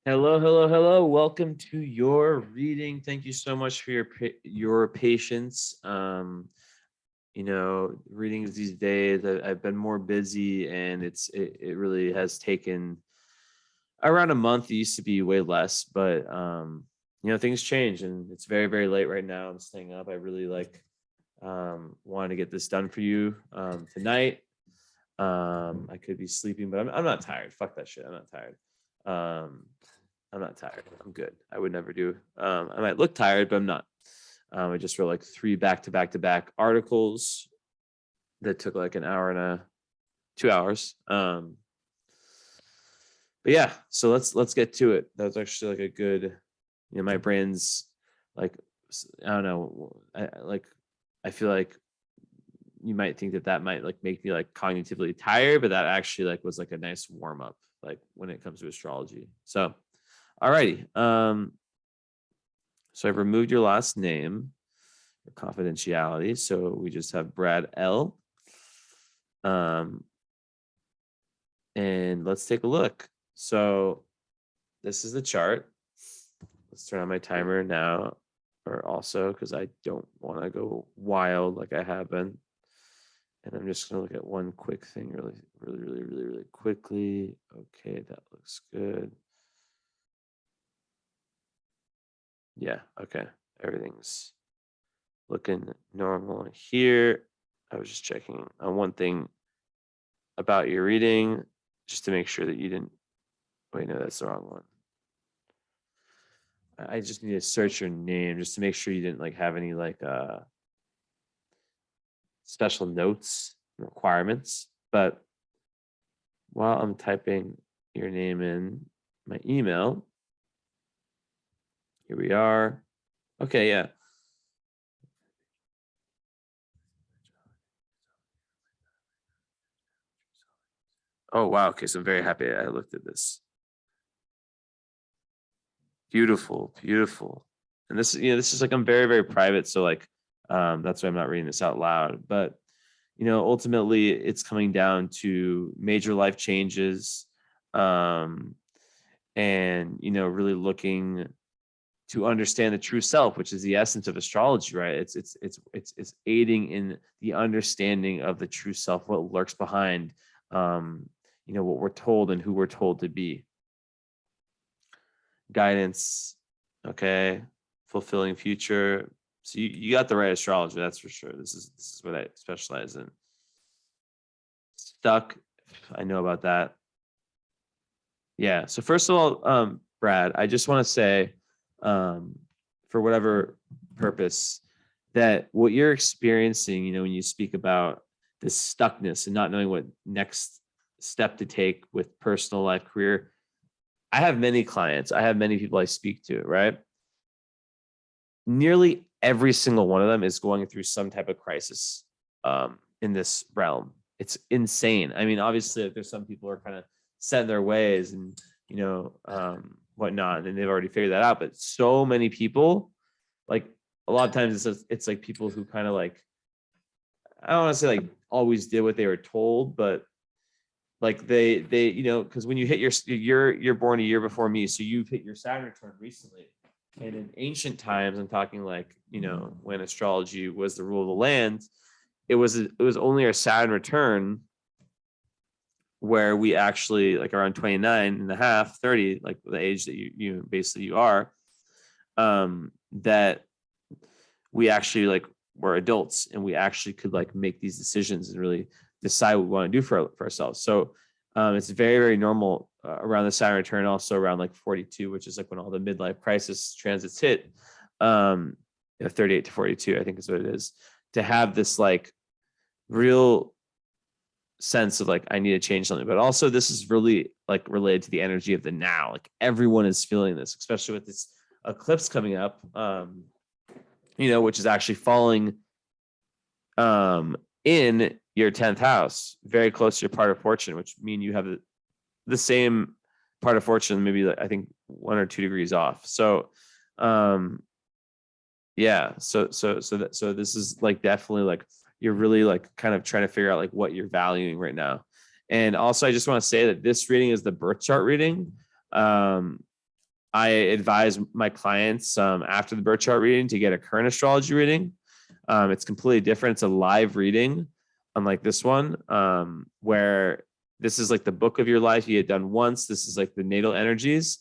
Hello, hello, hello. Welcome to your reading. Thank you so much for your patience. Readings these days, I've been more busy, and it really has taken around a month. It used to be way less, but things change, and it's very, very late right now. I'm staying up. I really wanted to get this done for you tonight. I could be sleeping, but I'm not tired. Fuck that shit. I'm not tired. Um, I'm not tired. I'm good. I would never do. I might look tired, but I'm not. I just wrote like 3 back-to-back articles that took like an hour and 2 hours. But yeah, so let's get to it. That was actually like a good. My brain's like, I don't know. I feel like you might think that might like make me like cognitively tired, but that actually like was like a nice warm up, like when it comes to astrology. So, alrighty. So I've removed your last name, your confidentiality. So we just have Brad L. And let's take a look. So this is the chart. Let's turn on my timer now, or also because I don't want to go wild like I have been. And I'm just going to look at one quick thing really quickly. Okay, that looks good. Yeah, okay. Everything's looking normal here. I was just checking on one thing about your reading, just to make sure that you didn't. Wait, no, that's the wrong one. I just need to search your name just to make sure you didn't like have any like special notes requirements. But while I'm typing your name in my email, here we are. Okay, yeah. Oh wow. Okay, so I'm very happy I looked at this. Beautiful, beautiful. And this is like, I'm very, very private. So like, that's why I'm not reading this out loud. But ultimately it's coming down to major life changes, and really looking to understand the true self, which is the essence of astrology, right? It's aiding in the understanding of the true self, what lurks behind, what we're told and who we're told to be. Guidance, okay, fulfilling future. So you got the right astrologer, that's for sure. This is what I specialize in. Stuck, I know about that. Yeah. So first of all, Brad, I just want to say, for whatever purpose, that what you're experiencing, when you speak about this stuckness and not knowing what next step to take with personal life, career. I have many clients. I have many people I speak to, right? Nearly every single one of them is going through some type of crisis in this realm. It's insane. I mean, obviously, there's some people who are kind of set in their ways and whatnot, and they've already figured that out. But so many people, like a lot of times, it's like people who kind of like, I don't want to say like always did what they were told, but like they because when you hit you're born a year before me, so you've hit your Saturn return recently. And in ancient times, I'm talking like, when astrology was the rule of the land, it was only our Saturn return where we actually, like around 29 and a half, 30, like the age that you basically you are, that we actually like were adults and we actually could like make these decisions and really decide what we want to do for ourselves. So it's very, very normal around the Saturn return, also around like 42, which is like when all the midlife crisis transits hit, 38 to 42, I think is what it is, to have this like real sense of like, I need to change something. But also this is really like related to the energy of the now. Like everyone is feeling this, especially with this eclipse coming up, which is actually falling in your 10th house, very close to your part of fortune, which mean you have the same part of fortune, maybe I think 1 or 2 degrees off. So, yeah. So this is like definitely like you're really like kind of trying to figure out like what you're valuing right now. And also, I just want to say that this reading is the birth chart reading. I advise my clients after the birth chart reading to get a current astrology reading. It's completely different. It's a live reading, unlike this one, where this is like the book of your life. You get done once. This is like the natal energies.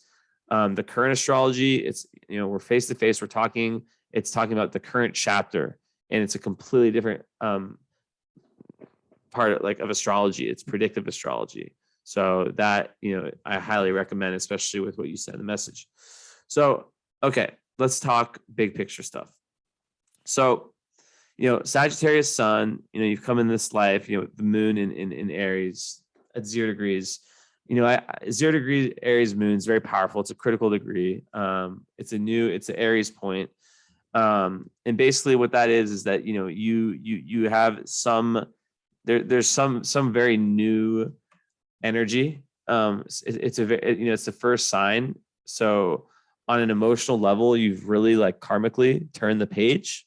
The current astrology, it's, we're face to face. We're talking. It's talking about the current chapter, and it's a completely different part of astrology. It's predictive astrology. So that, I highly recommend, especially with what you said in the message. So, okay, let's talk big picture stuff. So, Sagittarius sun, you've come in this life, the moon in Aries at 0 degrees. 0 degree Aries moon is very powerful. It's a critical degree. It's an Aries point. And basically what that is that, you have there's some very new energy. It's the first sign. So on an emotional level, you've really karmically turned the page,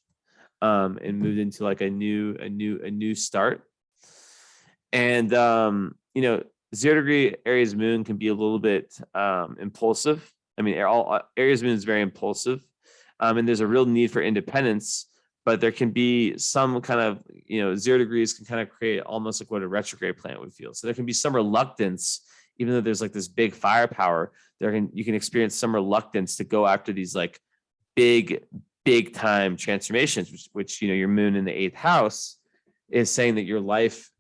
and moved into a new start. And 0 degree Aries moon can be a little bit impulsive. I mean, all Aries moon is very impulsive, and there's a real need for independence. But there can be some kind of, 0 degrees can kind of create almost like what a retrograde planet would feel. So there can be some reluctance, even though there's this big firepower. You can experience some reluctance to go after these big time transformations, which your moon in the 8th house is saying that your life,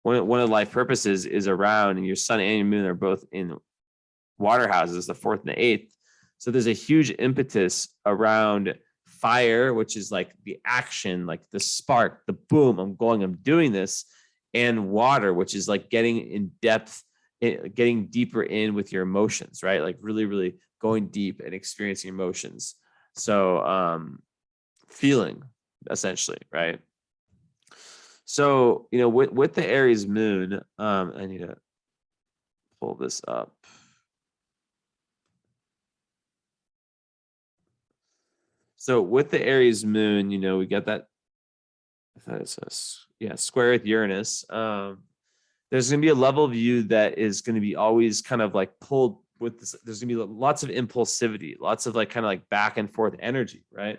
one of the life purposes is around, and your sun and your moon are both in water houses, the 4th and the 8th. So there's a huge impetus around fire, which is the action, the spark, the boom, I'm doing this, and water, which is getting in depth, getting deeper in with your emotions, right? Really, really going deep and experiencing emotions. So feeling, essentially, right? So, with the Aries moon, I need to pull this up. So with the Aries moon, we got that. I thought it says, square with Uranus. There's going to be a level of you that is going to be always kind of pulled with this. There's going to be lots of impulsivity, lots of kind of back and forth energy, right?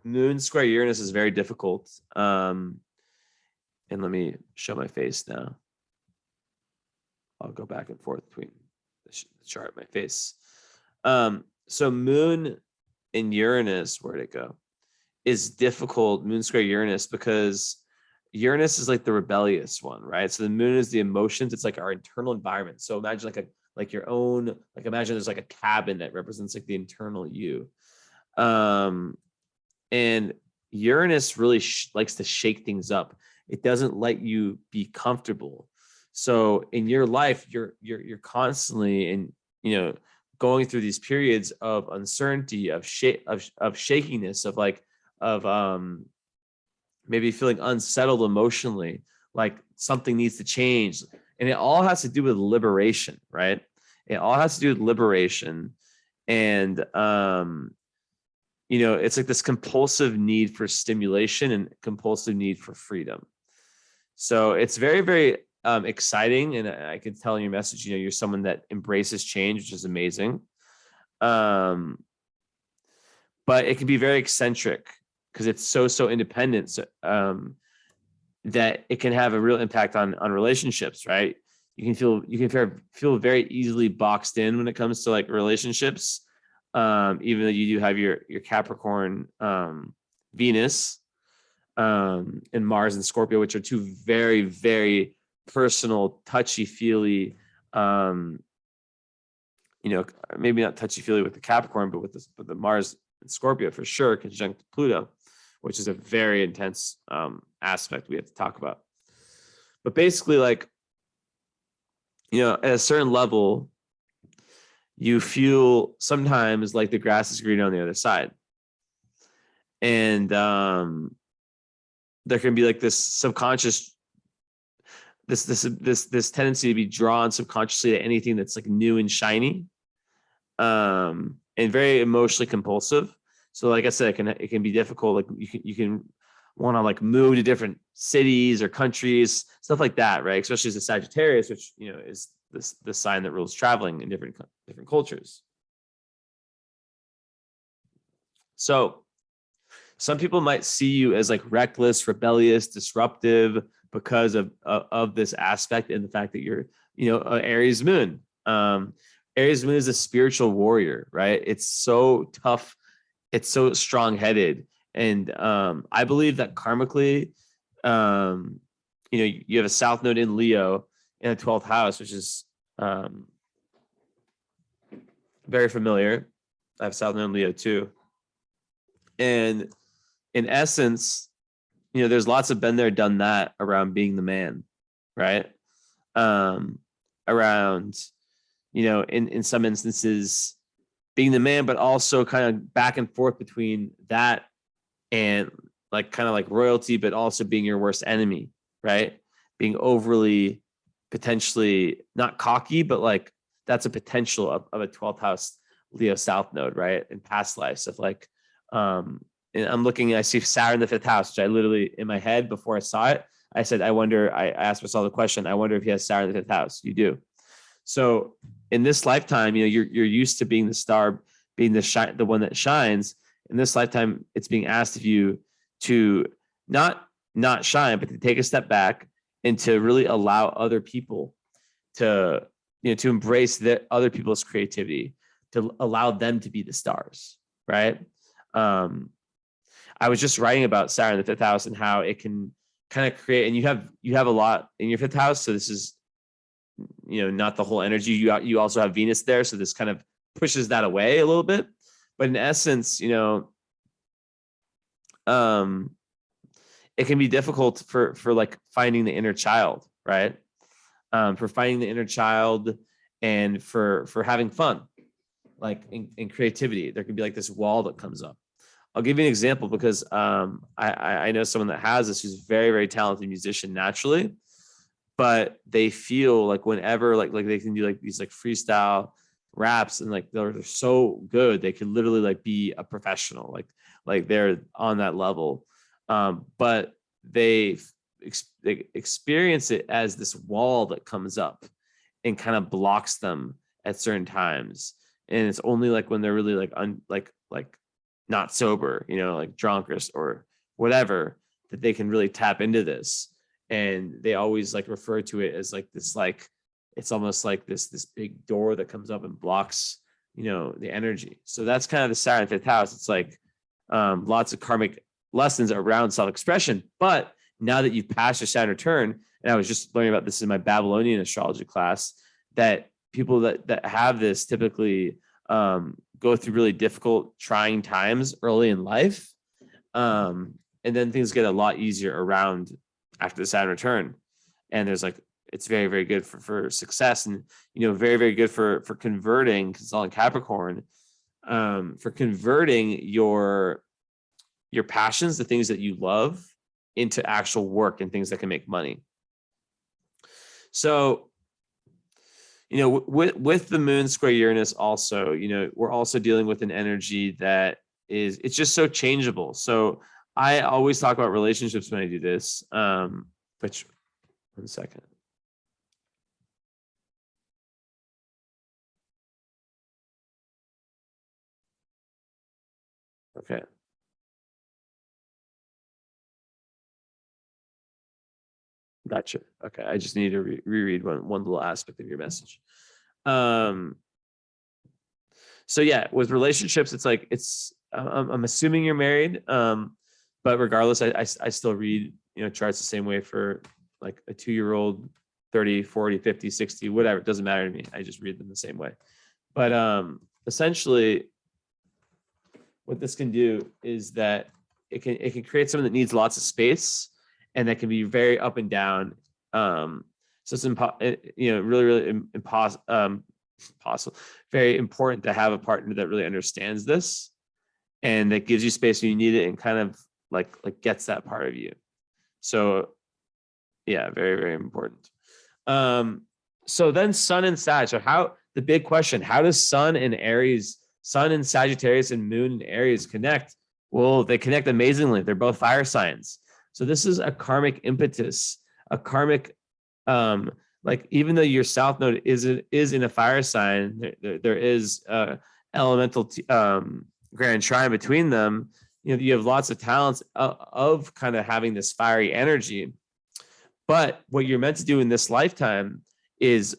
Moon square Uranus is very difficult. And let me show my face now. I'll go back and forth between the chart, my face. So moon in Uranus, where'd it go? Is difficult, moon square Uranus, because Uranus is the rebellious one, right? So the moon is the emotions. It's our internal environment. So imagine your own, imagine there's a cabin that represents the internal you. And Uranus really likes to shake things up. It doesn't let you be comfortable. So in your life, you're constantly going through these periods of uncertainty, of shakiness, of maybe feeling unsettled emotionally, something needs to change. And it all has to do with liberation, right? It all has to do with liberation. And it's this compulsive need for stimulation and compulsive need for freedom. So it's very, very exciting. And I can tell in your message, you're someone that embraces change, which is amazing. But it can be very eccentric because it's so independent, that it can have a real impact on relationships, right? You can feel very easily boxed in when it comes to relationships. Even though you do have your Capricorn, Venus, and Mars and Scorpio, which are two very, very personal, touchy-feely, maybe not touchy-feely with the Capricorn, but with the Mars and Scorpio for sure, conjunct Pluto, which is a very intense aspect we have to talk about. But basically, at a certain level, you feel sometimes like the grass is greener on the other side. And there can be this subconscious, this tendency to be drawn subconsciously to anything that's new and shiny, and very emotionally compulsive. So like I said, it can be difficult. You can want to move to different cities or countries, stuff like that, right? Especially as a Sagittarius, which, you know, is the sign that rules traveling in different cultures. So some people might see you as like reckless, rebellious, disruptive because of this aspect and the fact that you're, you know, Aries moon. Aries moon is a spiritual warrior, right? It's so tough. It's so strong-headed. And I believe that karmically, you know, you have a South Node in Leo in the 12th house, which is very familiar. I have South Node in Leo too. And in essence, you know, there's lots of been there, done that around being the man, right? Around, you know, in some instances, being the man, but also kind of back and forth between that and like kind of like royalty, but also being your worst enemy, right? Being overly potentially not cocky, but like that's a potential of a 12th house Leo South Node, right? In past lives of like, and I'm looking, I see Saturn in the 5th house, which I literally in my head before I saw it, I said, I wonder, I asked myself the question, I wonder if he has Saturn in the 5th house. You do. So in this lifetime, you know, you're used to being the star, being the one that shines. In this lifetime, it's being asked of you to not shine, but to take a step back and to really allow other people to, you know, to embrace the other people's creativity, to allow them to be the stars, right? I was just writing about Saturn in the 5th house and how it can kind of create, and you have a lot in your 5th house. So this is, you know, not the whole energy. You also have Venus there. So this kind of pushes that away a little bit. But in essence, you know, it can be difficult for like finding the inner child, right? For finding the inner child and for having fun, like in creativity. There can be like this wall that comes up. I'll give you an example because I know someone that has this who's very, very talented musician naturally, but they feel like whenever like they can do like these like freestyle raps and like they're so good they can literally like be a professional, like they're on that level, but they experience it as this wall that comes up and kind of blocks them at certain times, and it's only like when they're really like not sober, you know, like drunk or whatever, that they can really tap into this. And they always like refer to it as like this, like it's almost like this big door that comes up and blocks, you know, the energy. So that's kind of the Saturn 5th house. It's like lots of karmic lessons around self-expression. But now that you've passed your Saturn return, and I was just learning about this in my Babylonian astrology class, that people that have this typically go through really difficult, trying times early in life. And then things get a lot easier around after the Saturn return. And there's like, it's very, very good for success, and, you know, very, very good for converting, because it's all in Capricorn, for converting your passions, the things that you love, into actual work and things that can make money. So, you know, with the moon square Uranus also, you know, we're also dealing with an energy that it's just so changeable. So I always talk about relationships when I do this, which, one second. Okay. Gotcha. Okay. I just need to reread one little aspect of your message. So yeah, with relationships, it's like, I'm assuming you're married. But regardless, I still read, you know, charts the same way for like a 2-year-old, 30, 40, 50, 60, whatever. It doesn't matter to me. I just read them the same way. But essentially what this can do is that it can create something that needs lots of space, and that can be very up and down. So it's you know, really possible, very important to have a partner that really understands this and that gives you space when you need it, and kind of like gets that part of you. So yeah, very, very important. So then Sun and Sag. So the big question, how does Sun and Sagittarius and Moon and Aries connect? Well, they connect amazingly. They're both fire signs. So this is a karmic impetus, a karmic, like even though your south node is in a fire sign, there is elemental grand trine between them. You have lots of talents of kind of having this fiery energy. But what you're meant to do in this lifetime is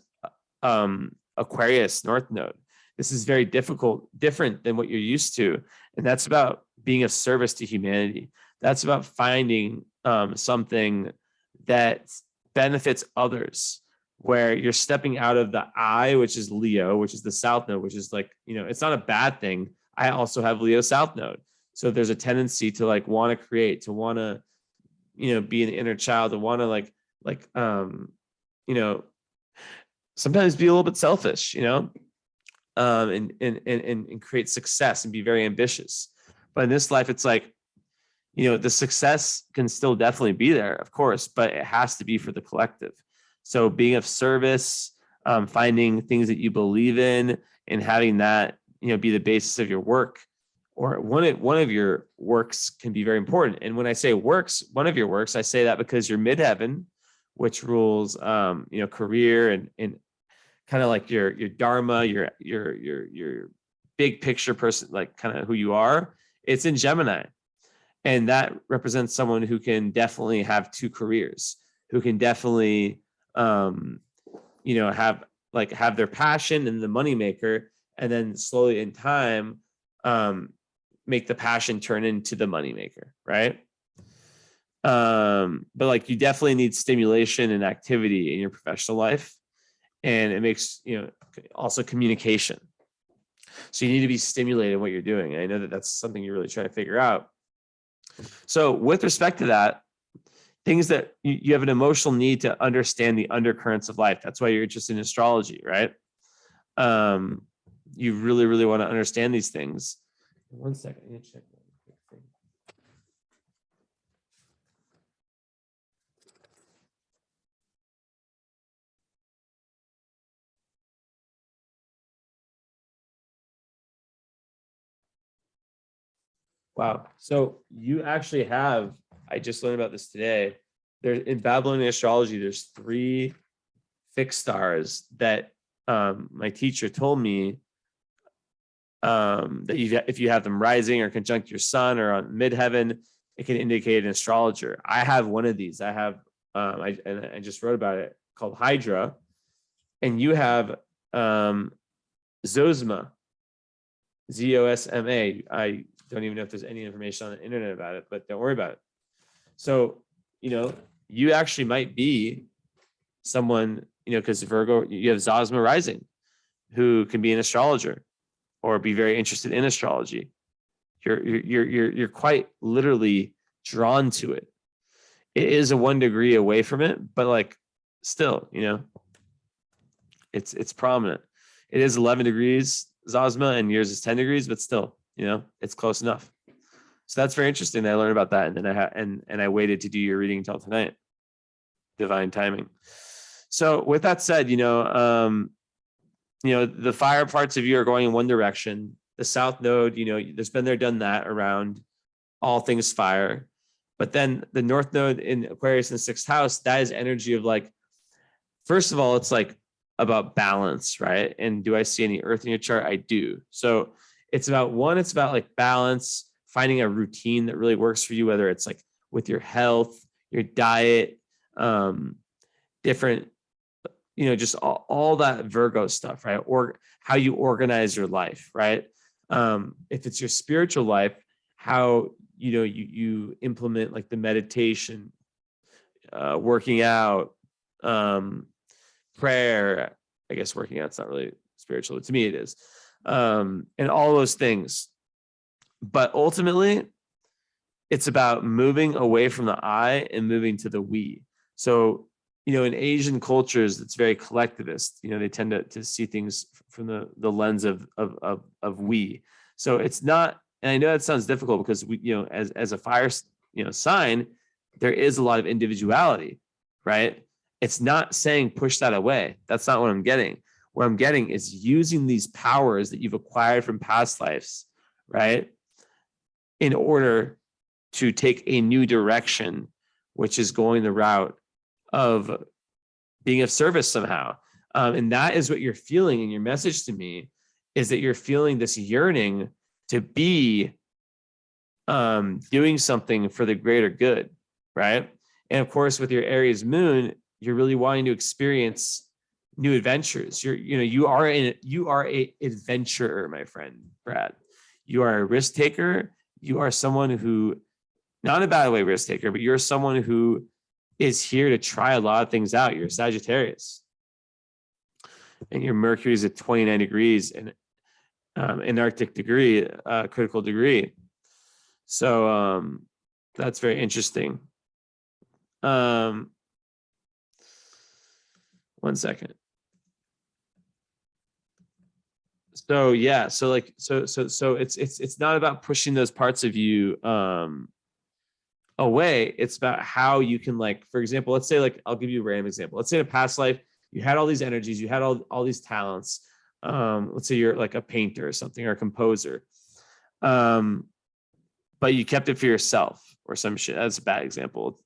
Aquarius North Node. This is very different than what you're used to. And that's about being of service to humanity. That's about finding something that benefits others, where you're stepping out of the I, which is Leo, which is the South Node, which is like, it's not a bad thing. I also have Leo South Node. So there's a tendency to like want to create, to want to, be an inner child, to want to sometimes be a little bit selfish, and create success and be very ambitious. But in this life, it's like, the success can still definitely be there, of course, but it has to be for the collective. So being of service, finding things that you believe in, and having that, be the basis of your work, or one of your works can be very important. And when I say works, one of your works, I say that because your midheaven, which rules, career and kind of like your dharma, your big picture person, like kind of who you are, it's in Gemini. And that represents someone who can definitely have two careers, who can definitely, have their passion and the moneymaker, and then slowly in time, make the passion turn into the moneymaker, right? But like you definitely need stimulation and activity in your professional life, and it makes also communication. So you need to be stimulated in what you're doing. And I know that that's something you're really trying to figure out. So with respect to that, things that you have an emotional need to understand the undercurrents of life. That's why you're interested in astrology, right? You really, really want to understand these things. One second, I need to check one quick thing. Wow. So you actually have, I just learned about this today. There in Babylonian astrology, there's 3 fixed stars that my teacher told me that if you have them rising or conjunct your sun or on midheaven, it can indicate an astrologer. I have one of these. I have, I just wrote about it, called Hydra, and you have Zosma, Zosma. I don't even know if there's any information on the internet about it, but don't worry about it. So, you actually might be someone, because Virgo, you have Zosma rising, who can be an astrologer or be very interested in astrology. You're quite literally drawn to it. It is a 1 degree away from it, but like still, it's prominent. It is 11 degrees Zosma, and yours is 10 degrees, but still, it's close enough. So that's very interesting that I learned about that, and then I waited to do your reading until tonight. Divine timing. So with that said, the fire parts of you are going in one direction. The South Node, there's been there, done that around all things fire. But then the North Node in Aquarius in the 6th house, that is energy of like, first of all, it's like about balance, right? And do I see any earth in your chart? I do. So it's about like balance, finding a routine that really works for you, whether it's like with your health, your diet, different, just all that Virgo stuff, right? Or how you organize your life, right? If it's your spiritual life, how, you implement like the meditation, working out, prayer. I guess working out's not really spiritual, but to me it is. And all those things. But ultimately, it's about moving away from the I and moving to the we. So, in Asian cultures, it's very collectivist. They tend to see things from the lens of we. So it's not, and I know that sounds difficult because we, as a fire, sign, there is a lot of individuality, right? It's not saying push that away. That's not what I'm getting. What I'm getting is using these powers that you've acquired from past lives, right, in order to take a new direction which is going the route of being of service somehow. And that is what you're feeling. And your message to me is that you're feeling this yearning to be doing something for the greater good, right? And of course, with your Aries moon, you're really wanting to experience new adventures. You are a adventurer, my friend Brad. You are a risk taker. You are someone who, not in a bad way, risk taker, but you're someone who is here to try a lot of things out. You're a Sagittarius, and your Mercury is at 29 degrees and an Arctic degree, critical degree. So that's very interesting. 1 second. So yeah, so it's not about pushing those parts of you away. It's about how you can, like, for example, let's say, like, I'll give you a random example. Let's say in a past life you had all these energies, you had all these talents. Let's say you're like a painter or something, or a composer. But you kept it for yourself or some shit. That's a bad example.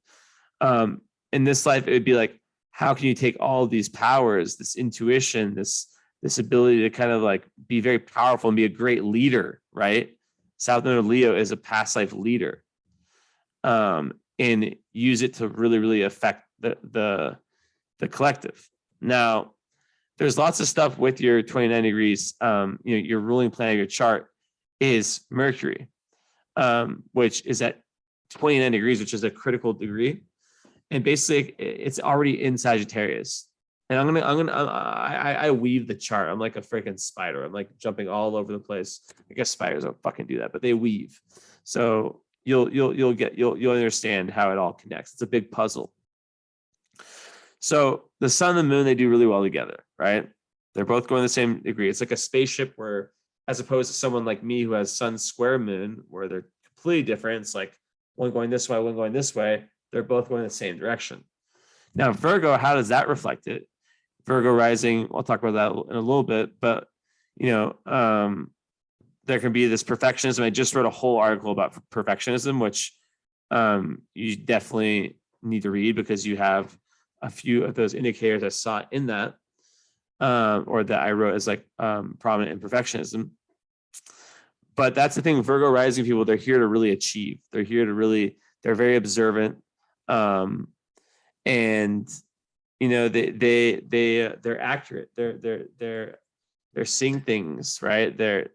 In this life, it would be like, how can you take all of these powers, this intuition, this ability to kind of like be very powerful and be a great leader, right? South Node Leo is a past life leader, and use it to really, really affect the collective. Now, there's lots of stuff with your 29 degrees. Your ruling planet of your chart is Mercury, which is at 29 degrees, which is a critical degree. And basically it's already in Sagittarius. And I weave the chart. I'm like a freaking spider. I'm like jumping all over the place. I guess spiders don't fucking do that, but they weave. So you'll understand how it all connects. It's a big puzzle. So the sun and the moon, they do really well together, right? They're both going the same degree. It's like a spaceship where, as opposed to someone like me who has sun square moon, where they're completely different. It's like one going this way, one going this way. They're both going the same direction. Now, Virgo, how does that reflect it? Virgo rising, I'll talk about that in a little bit, but there can be this perfectionism. I just wrote a whole article about perfectionism, which you definitely need to read, because you have a few of those indicators I saw in that, or that I wrote as like prominent in perfectionism. But that's the thing, Virgo rising people, they're here to really achieve. They're here to really, they're very observant. And they're accurate. They're seeing things, right? They're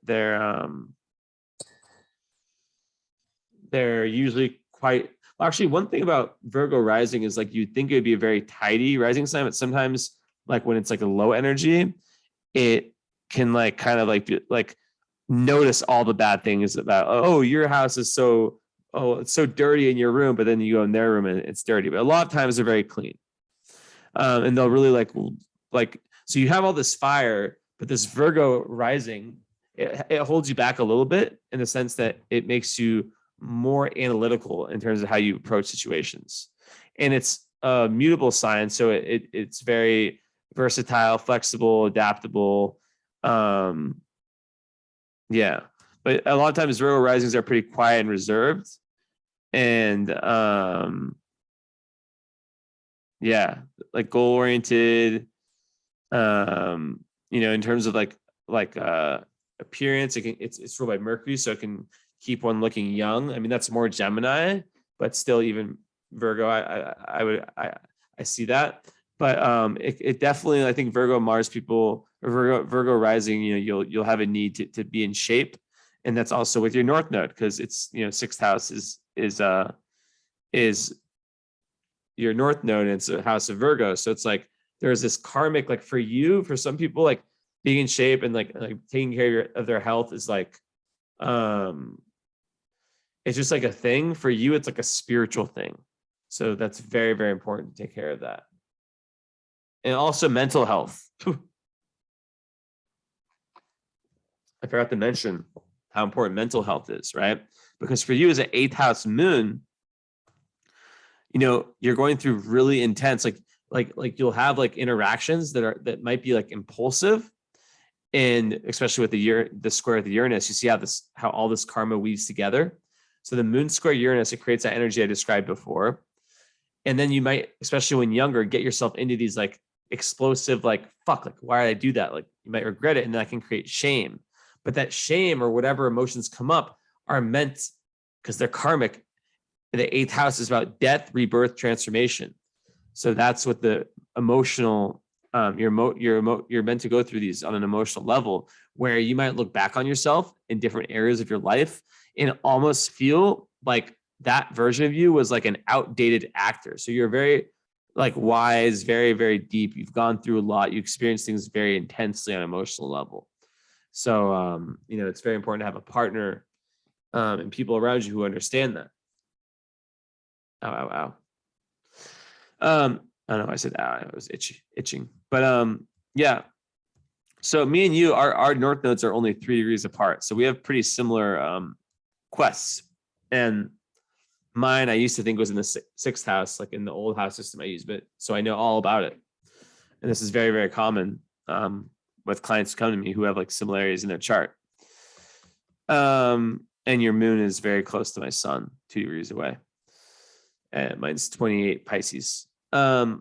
usually quite, well, actually, one thing about Virgo rising is, like, you'd think it would be a very tidy rising sign, but sometimes, like, when it's like a low energy, it can like kind of like notice all the bad things about, oh, your house is it's so dirty in your room, but then you go in their room and it's dirty. But a lot of times they're very clean. And they'll really like, so you have all this fire, but this Virgo rising, it holds you back a little bit, in the sense that it makes you more analytical in terms of how you approach situations. And it's a mutable sign, so it's very versatile, flexible, adaptable. Yeah. But a lot of times Virgo risings are pretty quiet and reserved. And like goal oriented, in terms of like appearance, it's ruled by Mercury, so it can keep one looking young. I mean, that's more Gemini, but still, even Virgo, I see that. But it definitely, I think Virgo Mars people, or Virgo rising, you'll have a need to be in shape. And that's also with your North Node, because it's, sixth house is your North Node, and it's a house of Virgo. So it's like there's this karmic, like for you, for some people, like being in shape and like taking care of their health is like, it's just like a thing. For you, it's like a spiritual thing. So that's very, very important to take care of that. And also mental health. I forgot to mention how important mental health is, right? Because for you, as an 8th house moon, you're going through really intense, like you'll have like interactions that might be like impulsive, and especially with the square of the Uranus, you see how all this karma weaves together. So the moon square Uranus, it creates that energy I described before. And then you might, especially when younger, get yourself into these like explosive, like, fuck, like, why did I do that? Like, you might regret it, and that can create shame. But that shame or whatever emotions come up are meant, because they're karmic. The eighth house is about death, rebirth, transformation. So that's what the emotional, you're meant to go through these on an emotional level, where you might look back on yourself in different areas of your life and almost feel like that version of you was like an outdated actor. So you're very like wise, very, very deep. You've gone through a lot. You experience things very intensely on an emotional level. So, it's very important to have a partner and people around you who understand that. Ow, ow, ow. I don't know. I said ow. I was itching. But yeah. So me and you, our north nodes are only 3 degrees apart. So we have pretty similar quests. And mine, I used to think was in the sixth house, like in the old house system I use, but so I know all about it. And this is very, very common with clients who come to me who have like similarities in their chart. And your moon is very close to my sun, 2 degrees away. And mine's 28 Pisces. So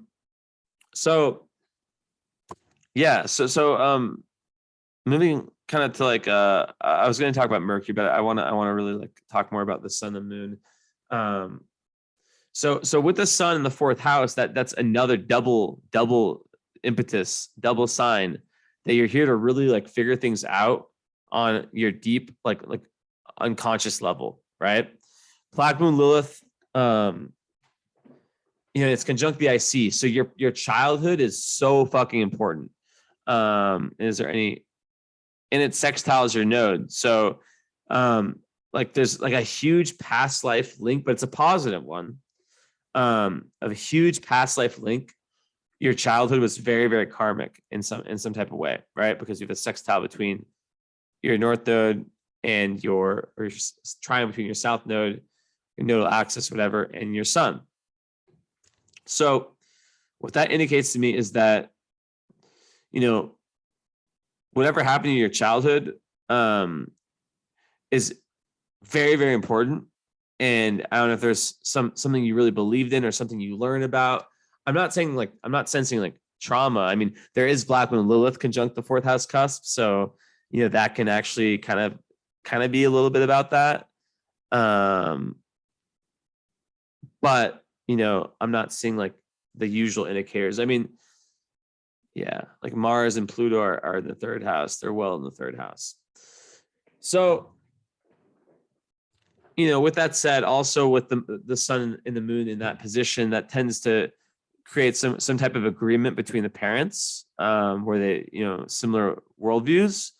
moving kind of to like I was going to talk about Mercury, but I want to really like talk more about the sun and moon. So with the sun in the fourth house, that's another double impetus, double sign that you're here to really like figure things out on your deep like unconscious level, right? Black moon Lilith, it's conjunct the IC. So your childhood is so fucking important. Is there any, and it sextiles your node. So like there's like a huge past life link, but it's a positive one. Of a huge past life link. Your childhood was very, very karmic in some type of way, right? Because you have a sextile between your north node and your triangle between your south node, your nodal axis, whatever, and your sun. So what that indicates to me is that, whatever happened in your childhood is very, very important. And I don't know if there's something you really believed in or something you learned about. I'm not sensing like trauma. I mean, there is Black moon Lilith conjunct the fourth house cusp. So, that can actually kind of be a little bit about that. But, I'm not seeing like the usual indicators. I mean, yeah, like Mars and Pluto are in the third house. They're well in the third house. So, with that said, also with the sun and the moon in that position, that tends to create some type of agreement between the parents, where they, similar worldviews.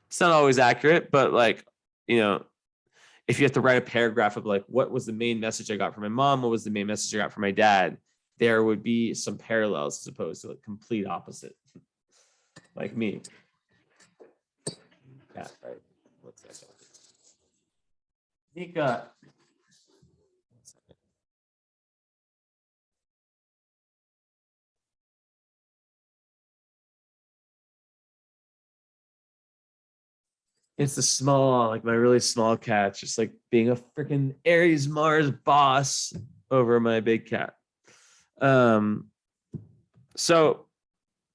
It's not always accurate, but like, if you have to write a paragraph of like, what was the main message I got from my mom? What was the main message I got from my dad? There would be some parallels as opposed to like complete opposite, like me. Yeah, right. What's that? Nika. It's the small, like my really small cat, just like being a freaking Aries Mars boss over my big cat. So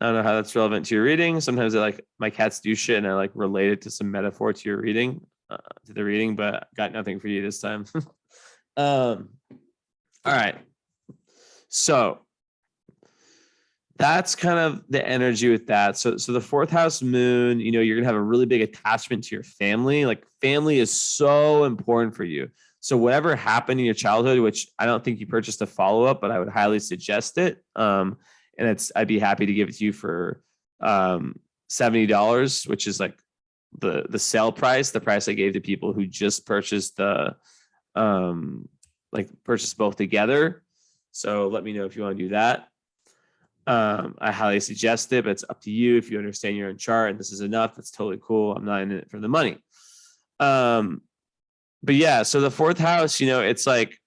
I don't know how that's relevant to your reading. Sometimes I like my cats do shit and I like relate it to some metaphor to your reading, to the reading, but got nothing for you this time. All right. So that's kind of the energy with that. So the fourth house moon, you're going to have a really big attachment to your family. Like family is so important for you. So whatever happened in your childhood, which I don't think you purchased a follow-up, but I would highly suggest it. And I'd be happy to give it to you for $70, which is like the sale price, the price I gave to people who just purchased purchased both together. So let me know if you want to do that. I highly suggest it, but it's up to you. If you understand your own chart and this is enough, that's totally cool. I'm not in it for the money. But yeah, so the fourth house, it's like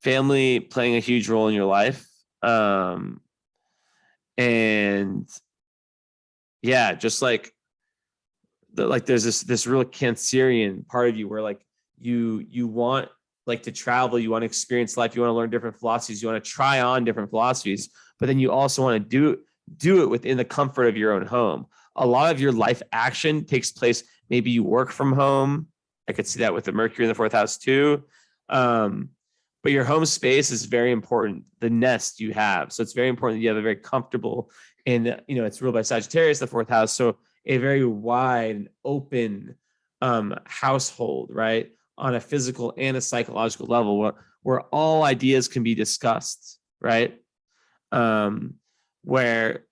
family playing a huge role in your life. And yeah, just like there's this real Cancerian part of you where like you want like to travel, you want to experience life, you want to learn different philosophies, you want to try on different philosophies, but then you also want to do it within the comfort of your own home. A lot of your life action takes place. Maybe you work from home. I could see that with the Mercury in the 4th house too. But your home space is very important. The nest you have. So it's very important that you have a very comfortable, and it's ruled by Sagittarius, the 4th house. So a very wide and open household, right? On a physical and a psychological level, where all ideas can be discussed, right? Where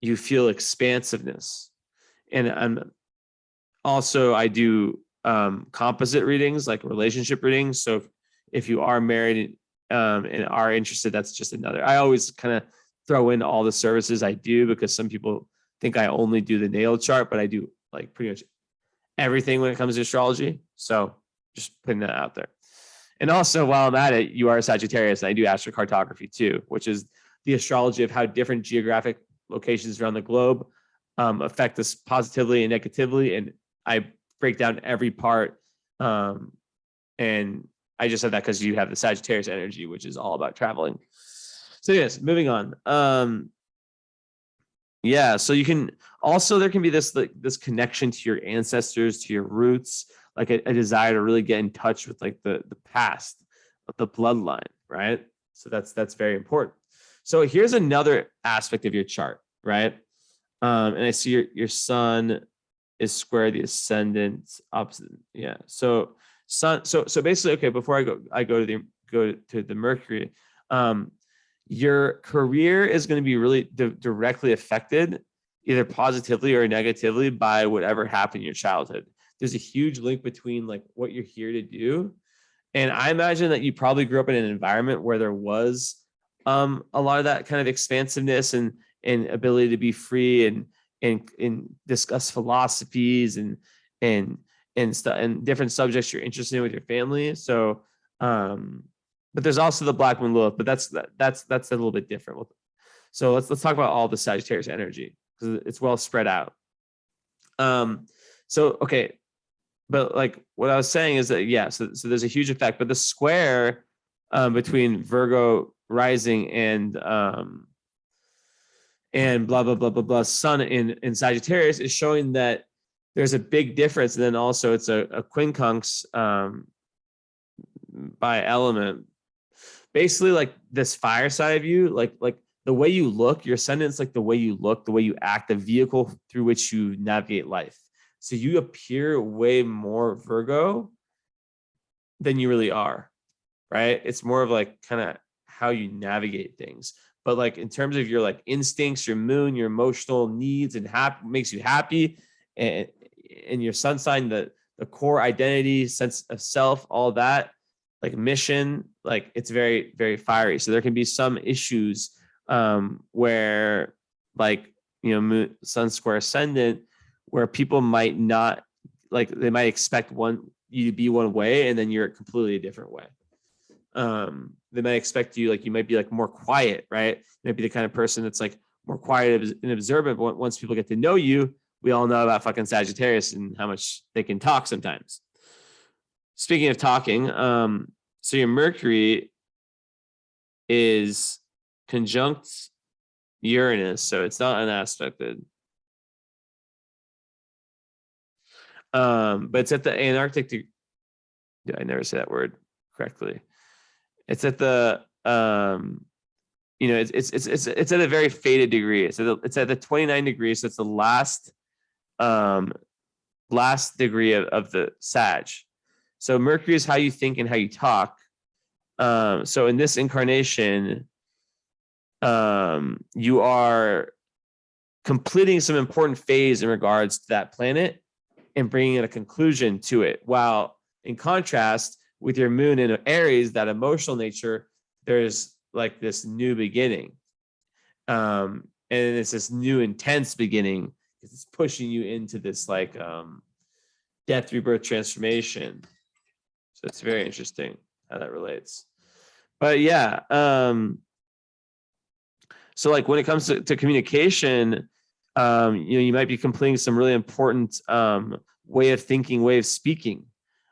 you feel expansiveness. And also I do composite readings, like relationship readings. So if you are married and are interested, that's just another. I always kind of throw in all the services I do, because some people think I only do the natal chart, but I do like pretty much everything when it comes to astrology. So just putting that out there. And also, while I'm at it, you are a Sagittarius, and I do Astro-Cartography too, which is the astrology of how different geographic locations around the globe affect us positively and negatively. And I break down every part. And I just said that because you have the Sagittarius energy, which is all about traveling. So yes, moving on. Yeah, so you can also, there can be this this connection to your ancestors, to your roots, like a desire to really get in touch with like the past, the bloodline, right? So that's very important. So here's another aspect of your chart, right? And I see your sun is square the ascendant opposite. Yeah. So sun. So basically, okay. Before I go to the Mercury. Your career is going to be really directly affected, either positively or negatively, by whatever happened in your childhood. There's a huge link between like what you're here to do. And I imagine that you probably grew up in an environment where there was a lot of that kind of expansiveness and ability to be free and discuss philosophies and different subjects you're interested in with your family. So but there's also the Black Moon Lilith, but that's a little bit different. So let's talk about all the Sagittarius energy, because it's well spread out. So okay, but like what I was saying is that so there's a huge effect, but the square between Virgo rising and blah blah blah blah blah sun in Sagittarius is showing that there's a big difference, and then also it's a quincunx by element. Basically, like this fire side of you, like the way you look, your ascendant's like the way you look, the way you act, the vehicle through which you navigate life. So you appear way more Virgo than you really are, right? It's more of like kind of how you navigate things. But like in terms of your like instincts, your moon, your emotional needs and makes you happy, and your sun sign, the core identity, sense of self, all that, like mission, like it's very, very fiery. So there can be some issues where like, moon, sun square ascendant, where people might not, like they might expect you to be one way, and then you're completely a different way. They might expect you, like you might be like more quiet, right? You might be the kind of person that's like more quiet and observant, but once people get to know you, we all know about fucking Sagittarius and how much they can talk sometimes. Speaking of talking, so your Mercury is conjunct Uranus, so it's not unaspected. But it's at the Antarctic. Did I never say that word correctly? It's at the it's at a very fated degree. It's at the 29 degrees. So it's the last degree of the Sag. So Mercury is how you think and how you talk. So in this incarnation, you are completing some important phase in regards to that planet and bringing a conclusion to it. While in contrast with your moon in Aries, that emotional nature, there's like this new beginning. And it's this new intense beginning. It's pushing you into this like death, rebirth, transformation. So it's very interesting how that relates. But yeah, so like when it comes to communication, you might be completing some really important way of thinking, way of speaking.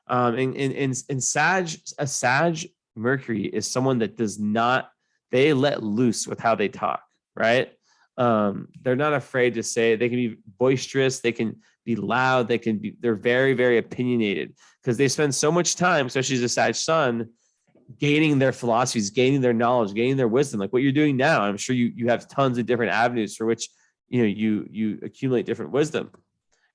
In a Sag Mercury is someone that does not, they let loose with how they talk, right? They're not afraid to say, they can be boisterous, they can be loud, they're very, very opinionated because they spend so much time, especially as a Sag Sun, gaining their philosophies, gaining their knowledge, gaining their wisdom, like what you're doing now. I'm sure you have tons of different avenues for which you accumulate different wisdom,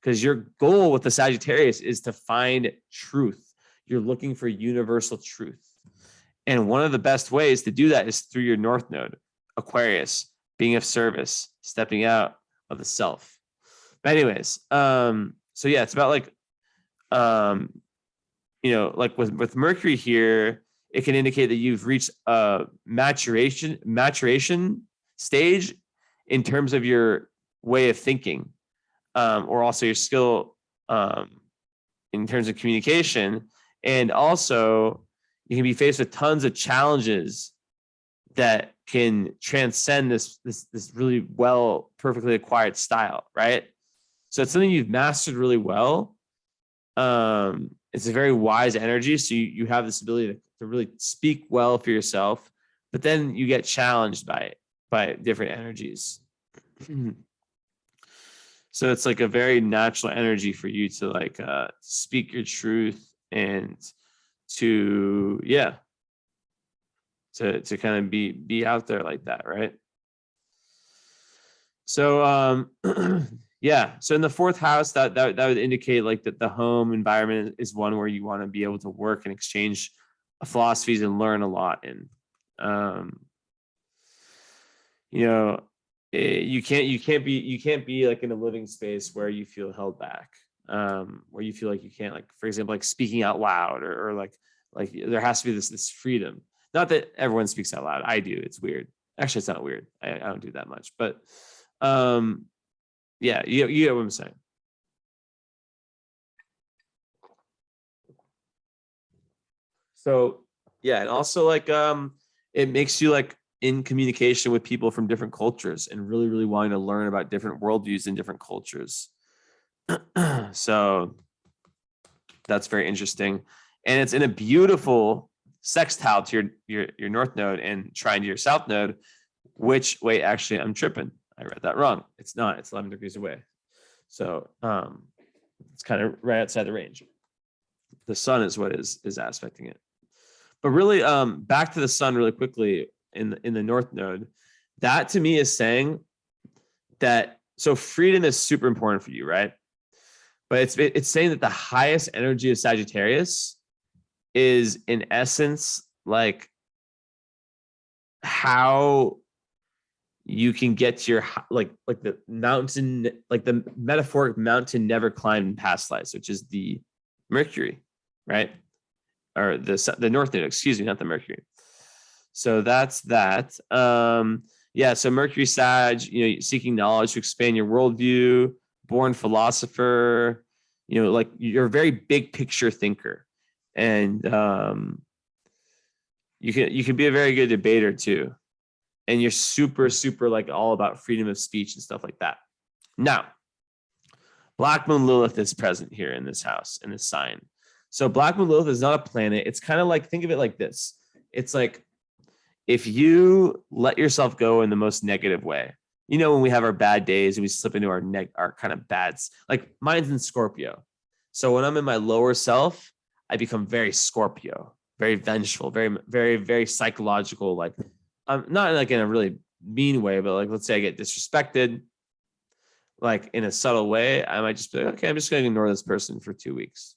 because your goal with the Sagittarius is to find truth. You're looking for universal truth. And one of the best ways to do that is through your North Node, Aquarius, being of service, stepping out of the self. But anyways, so yeah, it's about like, like with Mercury here, it can indicate that you've reached a maturation stage in terms of your way of thinking, or also your skill in terms of communication. And also you can be faced with tons of challenges that can transcend this really well, perfectly acquired style, right? So it's something you've mastered really well. It's a very wise energy. So you have this ability to really speak well for yourself, but then you get challenged by different energies. So it's like a very natural energy for you to like speak your truth and to kind of be out there like that, right? So so in the fourth house, that would indicate like that the home environment is one where you want to be able to work and exchange philosophies and learn a lot. And you can't be like in a living space where you feel held back, where you feel like you can't, like, for example, like speaking out loud, or like there has to be this freedom. Not that everyone speaks out loud. I do. It's weird. Actually, it's not weird. I don't do that much, but you get what I'm saying. So yeah, and also like it makes you like in communication with people from different cultures and really, really wanting to learn about different worldviews in different cultures. So that's very interesting. And it's in a beautiful sextile to your North Node and trine to your South Node, which, wait, actually, I'm tripping. I read that wrong. It's not. It's 11 degrees away. So it's kind of right outside the range. The sun is what is aspecting it. But really, back to the sun really quickly in the North Node, that to me is saying that, so freedom is super important for you, right? But it's saying that the highest energy of Sagittarius is in essence like how you can get to your like the mountain, like the metaphoric mountain never climbed in past lives, which is the Mercury, right? Or the North Node, excuse me, not the Mercury. So that's that. So Mercury Sag, seeking knowledge to expand your worldview, born philosopher, like you're a very big picture thinker. And you can be a very good debater too. And you're super, super like all about freedom of speech and stuff like that. Now, Black Moon Lilith is present here in this house, in this sign. So Black Moon Lilith is not a planet. It's kind of like, think of it like this. It's like if you let yourself go in the most negative way, when we have our bad days and we slip into our kind of bads, like mine's in Scorpio. So when I'm in my lower self, I become very Scorpio, very vengeful, very, very, very psychological. Like I'm not like in a really mean way, but like, let's say I get disrespected, like in a subtle way, I might just be like, okay, I'm just going to ignore this person for 2 weeks.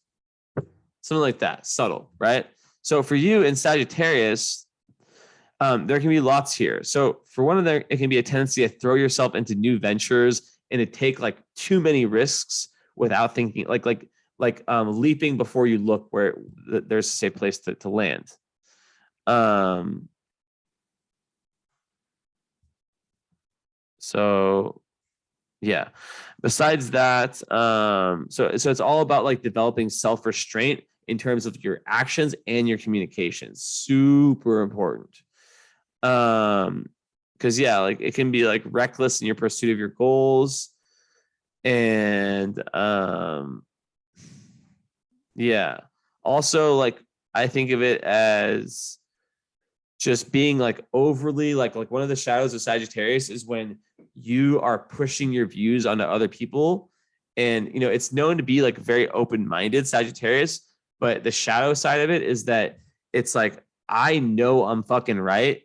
Something like that, subtle, right? So for you in Sagittarius, there can be lots here. So for one of them, it can be a tendency to throw yourself into new ventures and to take like too many risks without thinking, like leaping before you look where there's a safe place to land. So yeah. Besides that, so it's all about like developing self-restraint in terms of your actions and your communications. Super important. Because like it can be like reckless in your pursuit of your goals. And Also, like, I think of it as just being like overly like one of the shadows of Sagittarius is when you are pushing your views onto other people. And, it's known to be like very open-minded Sagittarius, but the shadow side of it is that it's like, I know I'm fucking right.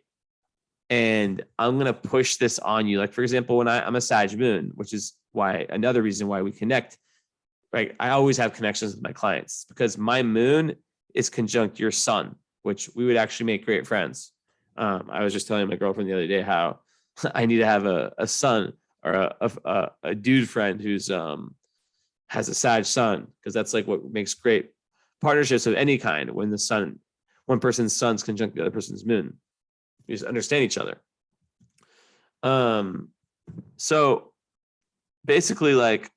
And I'm going to push this on you. Like, for example, when I'm a Sag moon, which is why another reason why we connect, right? I always have connections with my clients because my moon is conjunct your sun, which we would actually make great friends. I was just telling my girlfriend the other day how I need to have a son or a dude friend who's has a Sag sun, because that's like what makes great partnerships of any kind. When one person's sun's conjunct the other person's moon, you just understand each other. So basically, like,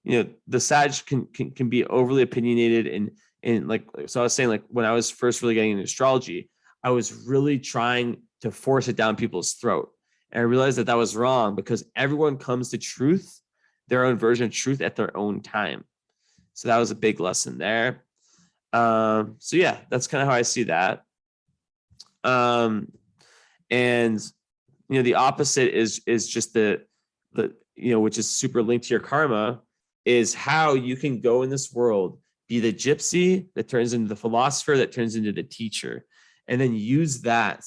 the Sag can be overly opinionated and like, so I was saying, like, when I was first really getting into astrology, I was really trying to force it down people's throat. And I realized that was wrong because everyone comes to truth, their own version of truth at their own time. So that was a big lesson there. So yeah, that's kind of how I see that. And the opposite is just the which is super linked to your karma, is how you can go in this world, be the gypsy that turns into the philosopher, that turns into the teacher, and then use that,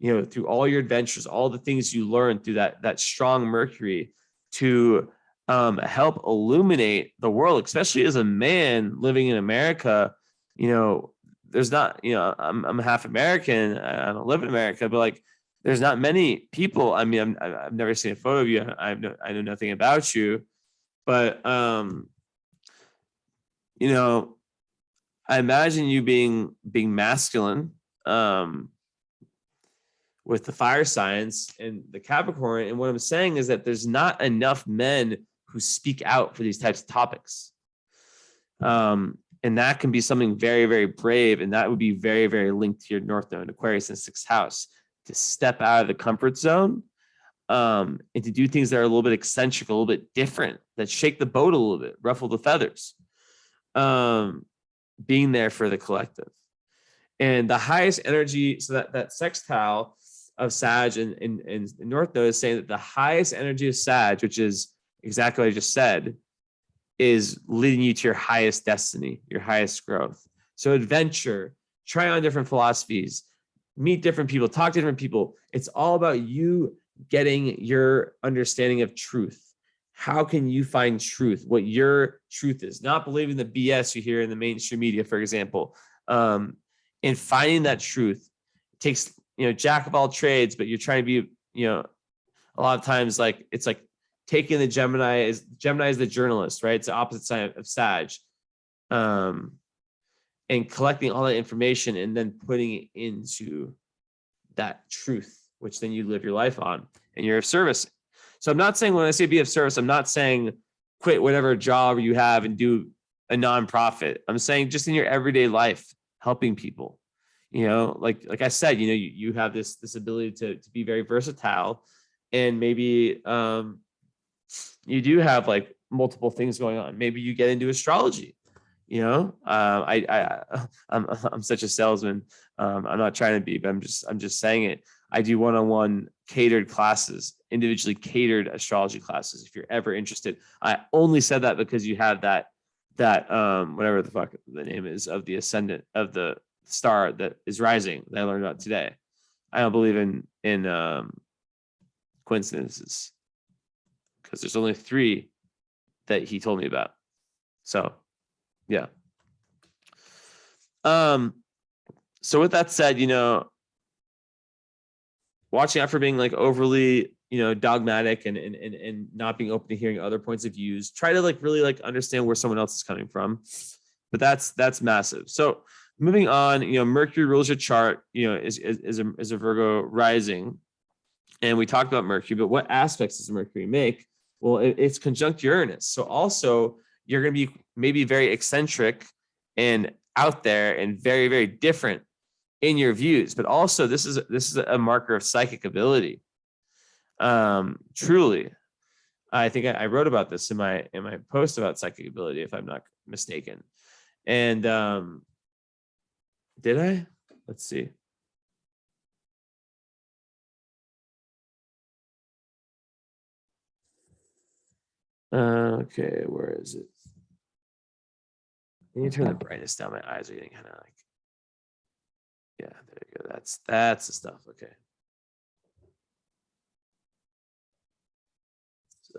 through all your adventures, all the things you learn through that strong Mercury to help illuminate the world, especially as a man living in America. There's not, I'm half American. I don't live in America, but like, there's not many people. I mean, I've never seen a photo of you. I know nothing about you, but I imagine you being masculine, with the fire signs and the Capricorn. And what I'm saying is that there's not enough men who speak out for these types of topics. And that can be something very, very brave. And that would be very, very linked to your North Node, Aquarius, and sixth house, to step out of the comfort zone, and to do things that are a little bit eccentric, a little bit different, that shake the boat a little bit, ruffle the feathers, being there for the collective. And the highest energy, so that sextile of Sag and North Node is saying that the highest energy of Sag, which is exactly what I just said, is leading you to your highest destiny, your highest growth. So adventure, try on different philosophies, meet different people, talk to different people. It's all about you getting your understanding of truth. How can you find truth? What your truth is, not believing the BS you hear in the mainstream media, for example. And finding that truth takes, jack of all trades, but you're trying to be, a lot of times, like, it's like taking Gemini is the journalist, right? It's the opposite side of Sag. And collecting all that information and then putting it into that truth, which then you live your life on, and you're of service. So I'm not saying, when I say be of service, I'm not saying quit whatever job you have and do a nonprofit. I'm saying just in your everyday life, helping people. Like I said, you have this ability to be very versatile, and maybe you do have like multiple things going on. Maybe you get into astrology. I'm such a salesman. I'm not trying to be, but I'm just saying it. I do one-on-one catered classes, individually catered astrology classes. If you're ever interested, I only said that because you have that whatever the fuck the name is of the ascendant of the star that is rising that I learned about today. I don't believe in coincidences, because there's only 3 that he told me about. So yeah. So with that said, watching out for being like overly, dogmatic and not being open to hearing other points of views. Try to like really like understand where someone else is coming from. But that's massive. So moving on, Mercury rules your chart, is a Virgo rising. And we talked about Mercury, but what aspects does Mercury make? Well, it's conjunct Uranus. So also you're going to be maybe very eccentric and out there and very, very different in your views, but also this is a marker of psychic ability. Truly, I think I wrote about this in my post about psychic ability, if I'm not mistaken. And Did I? Let's see. Okay, where is it? I need to turn the brightness down. My eyes are getting kind of like, yeah, there you go. That's the stuff. Okay.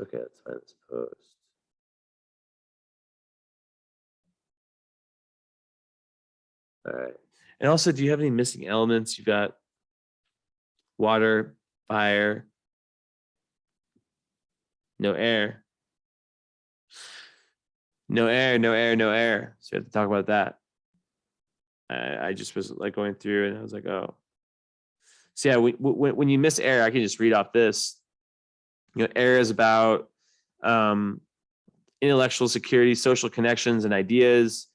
Okay, let's find this post. All right. And also, do you have any missing elements? You've got water, fire, no air. No air, no air, no air. So we have to talk about that. I just was like going through and I was like, oh. So yeah, when you miss air, I can just read off this. You know, air is about intellectual security, social connections, and ideas.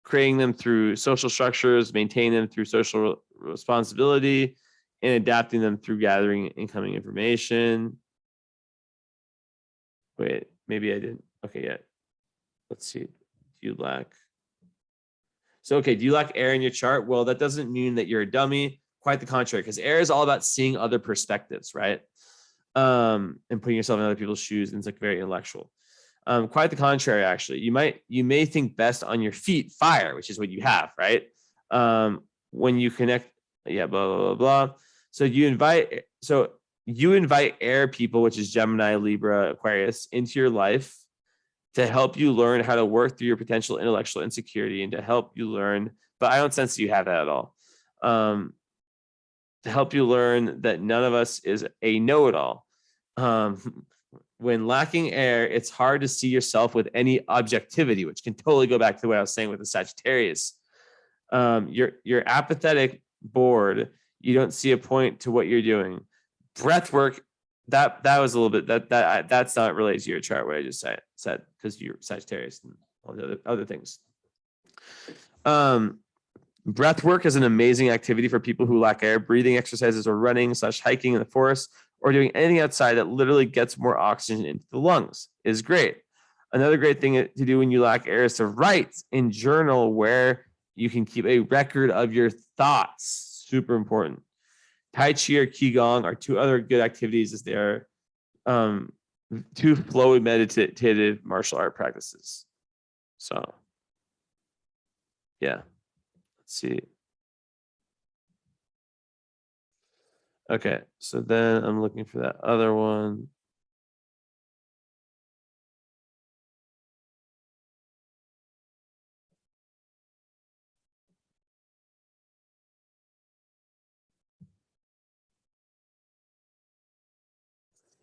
Creating them through social structures, maintaining them through social responsibility, and adapting them through gathering incoming information. Wait, maybe I didn't. Okay, yeah. Let's see. Do you lack? So, okay, do you lack air in your chart? Well, that doesn't mean that you're a dummy. Quite the contrary, because air is all about seeing other perspectives, right? And putting yourself in other people's shoes, and it's like very intellectual. Quite the contrary, actually. You may think best on your feet, fire, which is what you have, right? When you connect, yeah, blah, blah, blah, blah. So you invite air people, which is Gemini, Libra, Aquarius, into your life to help you learn how to work through your potential intellectual insecurity and to help you learn, but I don't sense you have that at all. To help you learn that none of us is a know-it-all. When lacking air, it's hard to see yourself with any objectivity, which can totally go back to what I was saying with the Sagittarius. You're apathetic, bored. You don't see a point to what you're doing. Breath work, that was a little bit that's not related to your chart. What I just said because you're Sagittarius and all the other things. Breath work is an amazing activity for people who lack air. Breathing exercises or running / hiking in the forest or doing anything outside that literally gets more oxygen into the lungs is great. Another great thing to do when you lack air is to write and journal where you can keep a record of your thoughts. Super important. Tai Chi or Qigong are two other good activities as they are two flowy meditative martial art practices. So, yeah. Let's see. Okay, so then I'm looking for that other one.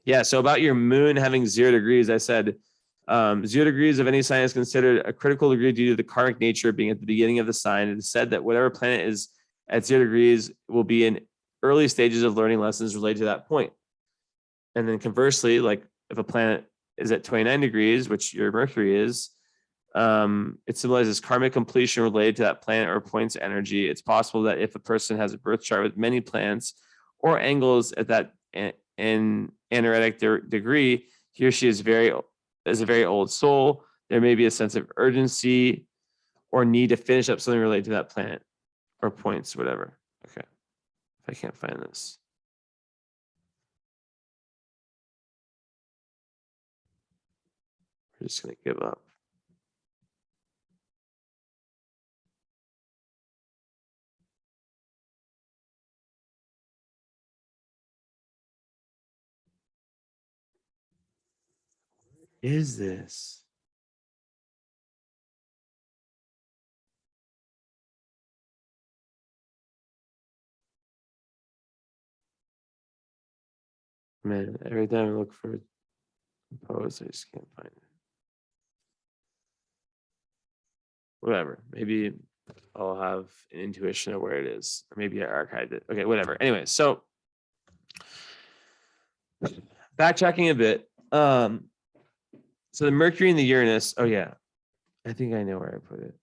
Yeah, so about your moon having 0 degrees, I said 0 degrees of any sign is considered a critical degree due to the karmic nature being at the beginning of the sign. It is said that whatever planet is at 0 degrees will be in early stages of learning lessons related to that point. And then conversely, like if a planet is at 29 degrees, which your Mercury is, it symbolizes karmic completion related to that planet or point's energy. It's possible that if a person has a birth chart with many planets or angles at that in anaretic degree, he or she is a very old soul. There may be a sense of urgency or need to finish up something related to that planet or points, whatever. Okay, if I can't find this. We're just gonna give up. Is this? Man, every time I look for a post, I just can't find it. Whatever. Maybe I'll have an intuition of where it is, or maybe I archived it. Okay, whatever. Anyway, so backtracking a bit. So the Mercury and the Uranus. Oh yeah, I think I know where I put it.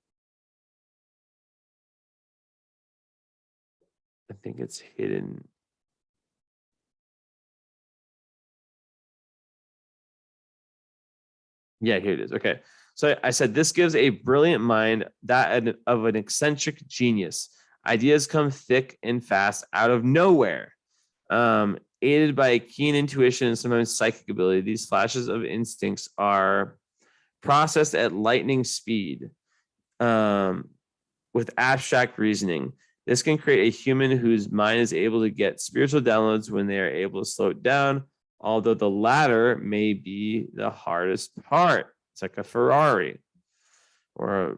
I think it's hidden. Yeah, here it is. Okay. So I said, this gives a brilliant mind that of an eccentric genius. Ideas come thick and fast out of nowhere. Aided by a keen intuition and sometimes psychic ability, these flashes of instincts are processed at lightning speed with abstract reasoning. This can create a human whose mind is able to get spiritual downloads when they are able to slow it down, although the latter may be the hardest part. It's like a Ferrari or a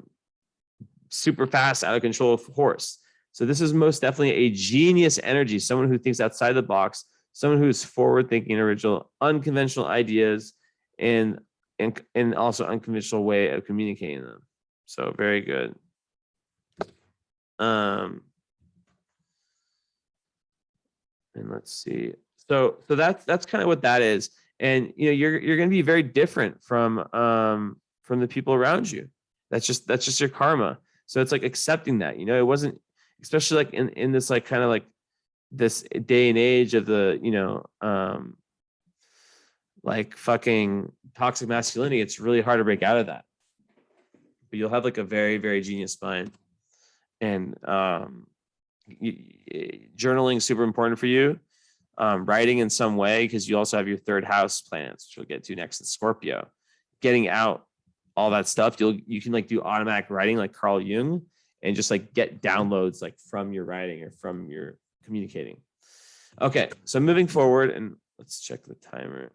super fast, out of control horse. So this is most definitely a genius energy, someone who thinks outside the box, someone who's forward thinking, original, unconventional ideas, and also unconventional way of communicating them. So very good. And let's see. So that's kind of what that is. And you're going to be very different from the people around you. That's just your karma. So it's like accepting that. It wasn't, especially like in this like kind of like this day and age of the like fucking toxic masculinity. It's really hard to break out of that. But you'll have like a very, very genius mind. And journaling is super important for you. Writing in some way, because you also have your third house planets, which we'll get to next in Scorpio. Getting out all that stuff, you can like do automatic writing like Carl Jung, and just like get downloads like from your writing or from your communicating. Okay, so moving forward, and let's check the timer.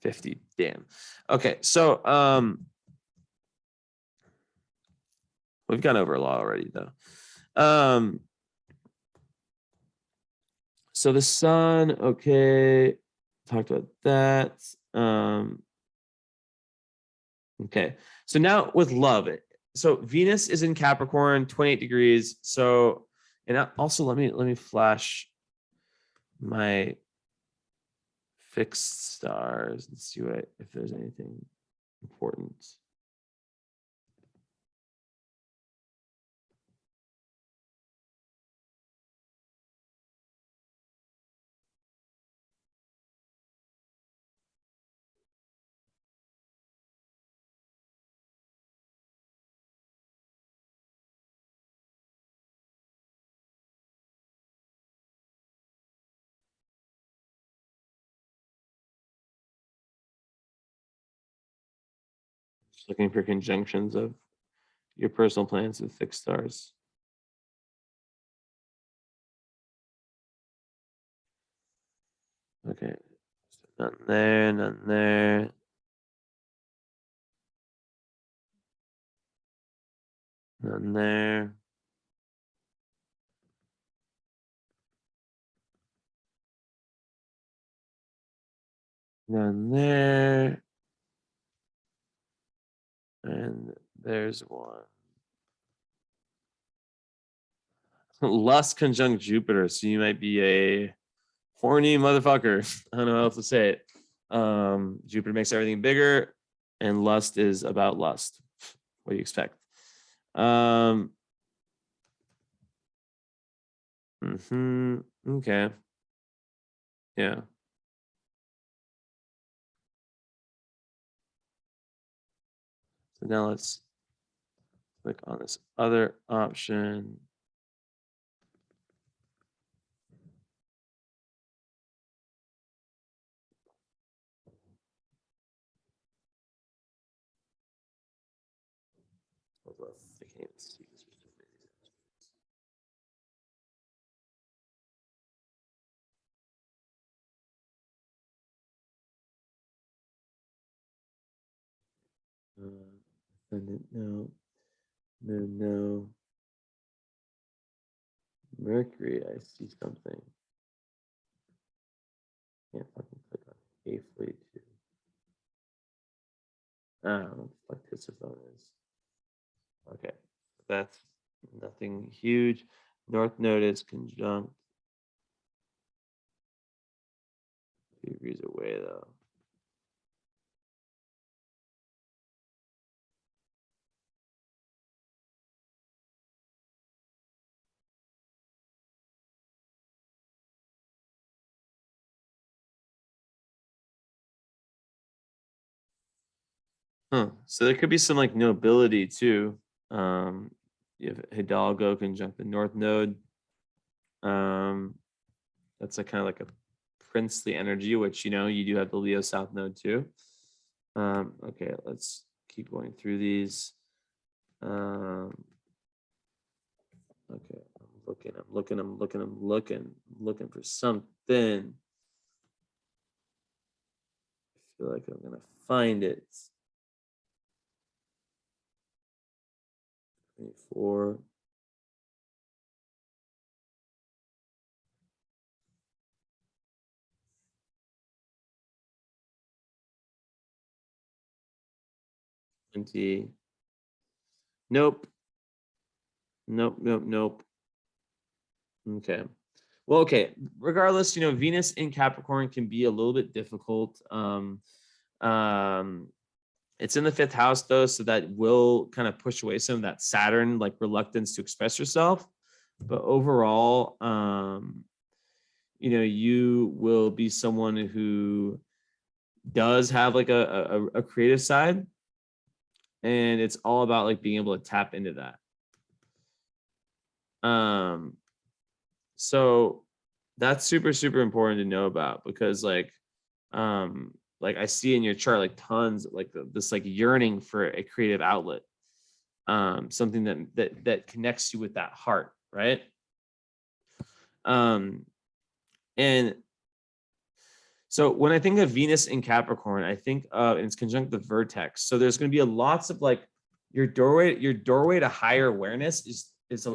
50, damn. Okay, so we've gone over a lot already though. So the sun, okay, talked about that. Okay, so now with love, so Venus is in Capricorn, 28 degrees. So, and also let me flash my fixed stars and see if there's anything important. Just looking for conjunctions of your personal planets with fixed stars. Okay, so none there, none there. None there. None there. And there's one. Lust conjunct Jupiter. So you might be a horny motherfucker. I don't know how else to say it. Jupiter makes everything bigger, and lust is about lust. What do you expect? Okay. Yeah. So now let's click on this other option. I can't see this. No. Mercury, I see something. Can't fucking click on A42. I don't know what Participone is. Okay, that's nothing huge. North Node is conjunct. 2 degrees away though. Huh. So there could be some like nobility too. You have Hidalgo conjunct the North Node. Um, that's a kind of like a princely energy, which you do have the Leo South Node too. Okay, let's keep going through these. Okay, I'm looking for something. I feel like I'm gonna find it. 24. Nope. Nope. Okay. Well, okay. Regardless, Venus in Capricorn can be a little bit difficult. Um, it's in the 5th house though, so that will kind of push away some of that Saturn like reluctance to express yourself. But overall, you will be someone who does have like a creative side, and it's all about like being able to tap into that. So that's super, super important to know about, because like I see in your chart like tons like this like yearning for a creative outlet, something that connects you with that heart, right? And so when I think of Venus in Capricorn, I think of, and it's conjunct the vertex. So there's going to be lots of like your doorway to higher awareness is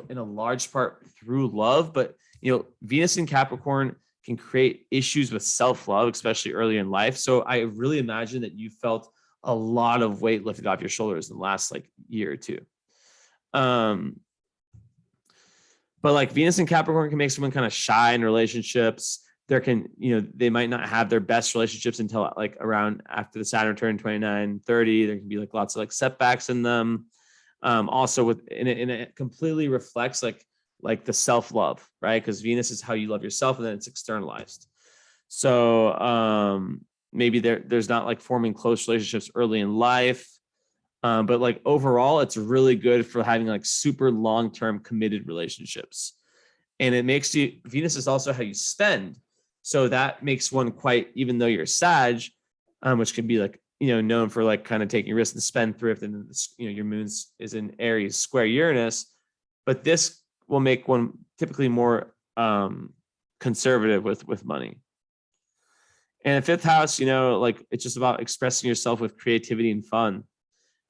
in a large part through love. But Venus in Capricorn can create issues with self-love, especially early in life. So I really imagine that you felt a lot of weight lifted off your shoulders in the last like year or two. But like Venus in Capricorn can make someone kind of shy in relationships. They might not have their best relationships until like around after the Saturn return 29, 30. There can be like lots of like setbacks in them. Also and it completely reflects like the self-love, right? Because Venus is how you love yourself, and then it's externalized. So maybe there's not like forming close relationships early in life. But like overall, it's really good for having like super long-term committed relationships. And it makes Venus is also how you spend. So that makes one quite, even though you're Sag, which can be like, known for like kind of taking risks and spendthrift, and your moon is in Aries square Uranus, but this will make one typically more conservative with money. And the 5th house, like it's just about expressing yourself with creativity and fun.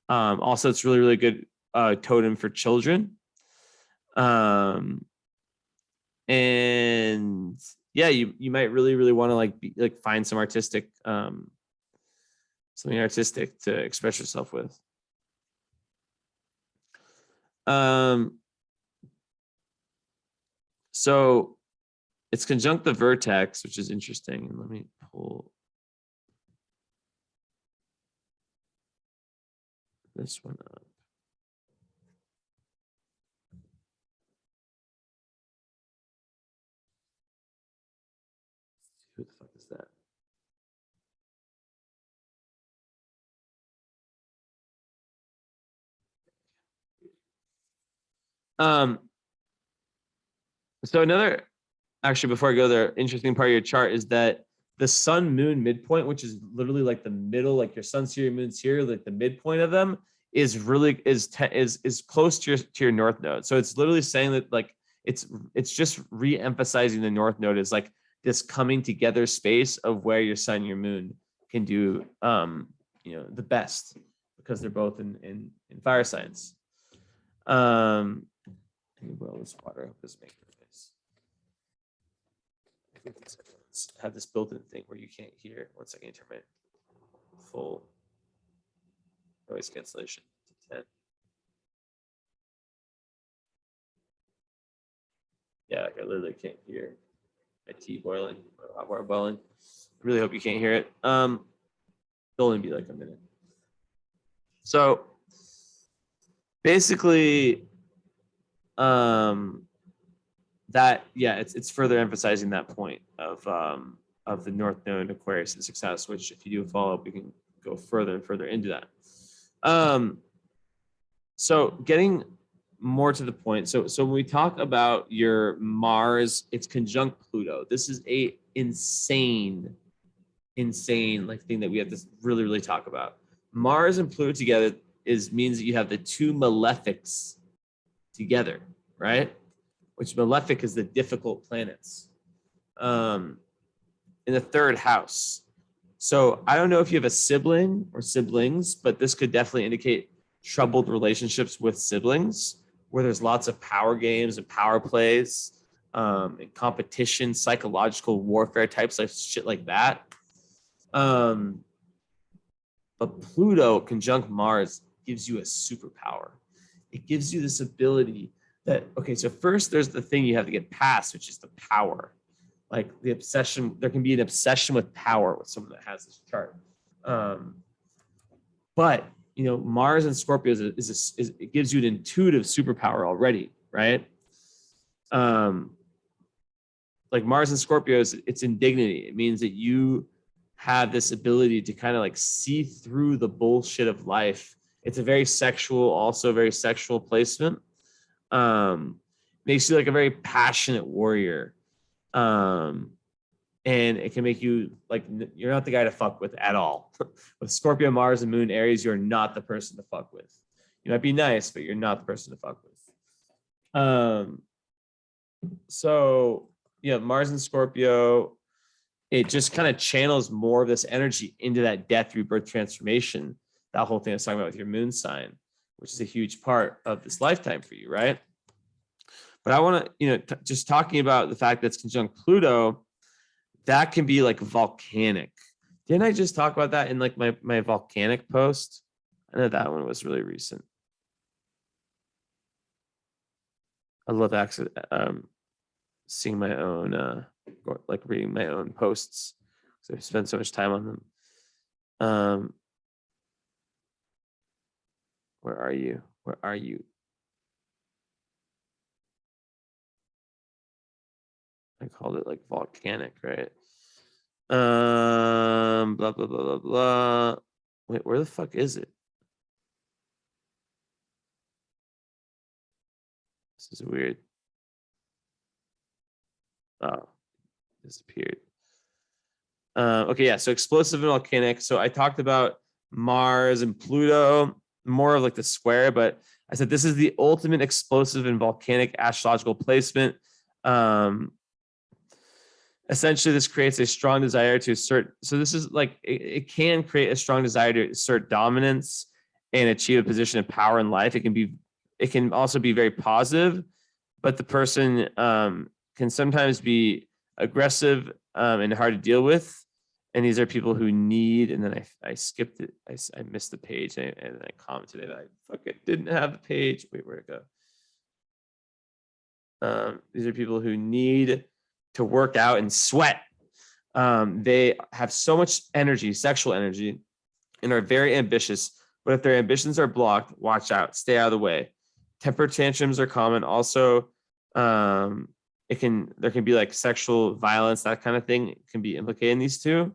Also, it's really, really good totem for children. And yeah, you might really, really want to like find some artistic, something artistic to express yourself with. So it's conjunct the vertex, which is interesting. And let me pull this one up. Who the fuck is that? So actually, before I go there, interesting part of your chart is that the sun moon midpoint, which is literally like the middle, like your sun's here, your moon's here, like the midpoint of them is really is close to your north node. So it's literally saying that like it's just re-emphasizing the north node is like this coming together space of where your sun, your moon can do the best, because they're both in fire signs. Let me boil this water. I hope this makes sense. I think it's have this built-in thing where you can't hear. 1 second, turn my full noise cancellation to 10. Yeah, I literally can't hear my tea boiling, my hot water boiling. I really hope you can't hear it. It'll only be like a minute. So basically, that it's further emphasizing that point of the North Node Aquarius and success, which if you do a follow up, we can go further and further into that. So getting more to the point. So when we talk about your Mars, it's conjunct Pluto. This is a insane like thing that we have to really, really talk about. Mars and Pluto together means that you have the two malefics together, right? Which malefic is the difficult planets. In the third house. So I don't know if you have a sibling or siblings, but this could definitely indicate troubled relationships with siblings, where there's lots of power games and power plays, and competition, psychological warfare types, like shit like that. But Pluto conjunct Mars gives you a superpower. It gives you this ability that, okay, so first there's the thing you have to get past, which is the power. Like the obsession, there can be an obsession with power with someone that has this chart. But you know, Mars and Scorpio it gives you an intuitive superpower already, right? Like Mars and Scorpio it's indignity. It means that you have this ability to kind of like see through the bullshit of life. It's a very sexual, also very sexual placement. Makes you like a very passionate warrior. And it can make you like you're not the guy to fuck with at all. With Scorpio, Mars, and Moon, Aries, you're not the person to fuck with. You might be nice, but you're not the person to fuck with. So yeah, Mars and Scorpio, it just kind of channels more of this energy into that death, rebirth, transformation. That whole thing I was talking about with your moon sign, which is a huge part of this lifetime for you, right? But I want to, just talking about the fact that it's conjunct Pluto, that can be like volcanic. Didn't I just talk about that in like my volcanic post? I know that one was really recent. I love actually seeing my own, like reading my own posts because I spend so much time on them. Where are you? Where are you? I called it like volcanic, right? Blah blah blah blah blah. Wait, where the fuck is it? This is weird. Oh, disappeared. Okay, yeah. So explosive and volcanic. So I talked about Mars and Pluto, more of like the square, but I said this is the ultimate explosive and volcanic astrological placement. Essentially, this creates a strong desire to assert. So this is like it can create a strong desire to assert dominance and achieve a position of power in life. It can also be very positive, but the person can sometimes be aggressive and hard to deal with. And these are people who need. And then I skipped it. I missed the page, and I commented that I fucking didn't have the page. Wait, where'd it go? These are people who need to work out and sweat. They have so much energy, sexual energy, and are very ambitious. But if their ambitions are blocked, watch out, stay out of the way. Temper tantrums are common. Also, there can be like sexual violence, that kind of thing can be implicated in these two.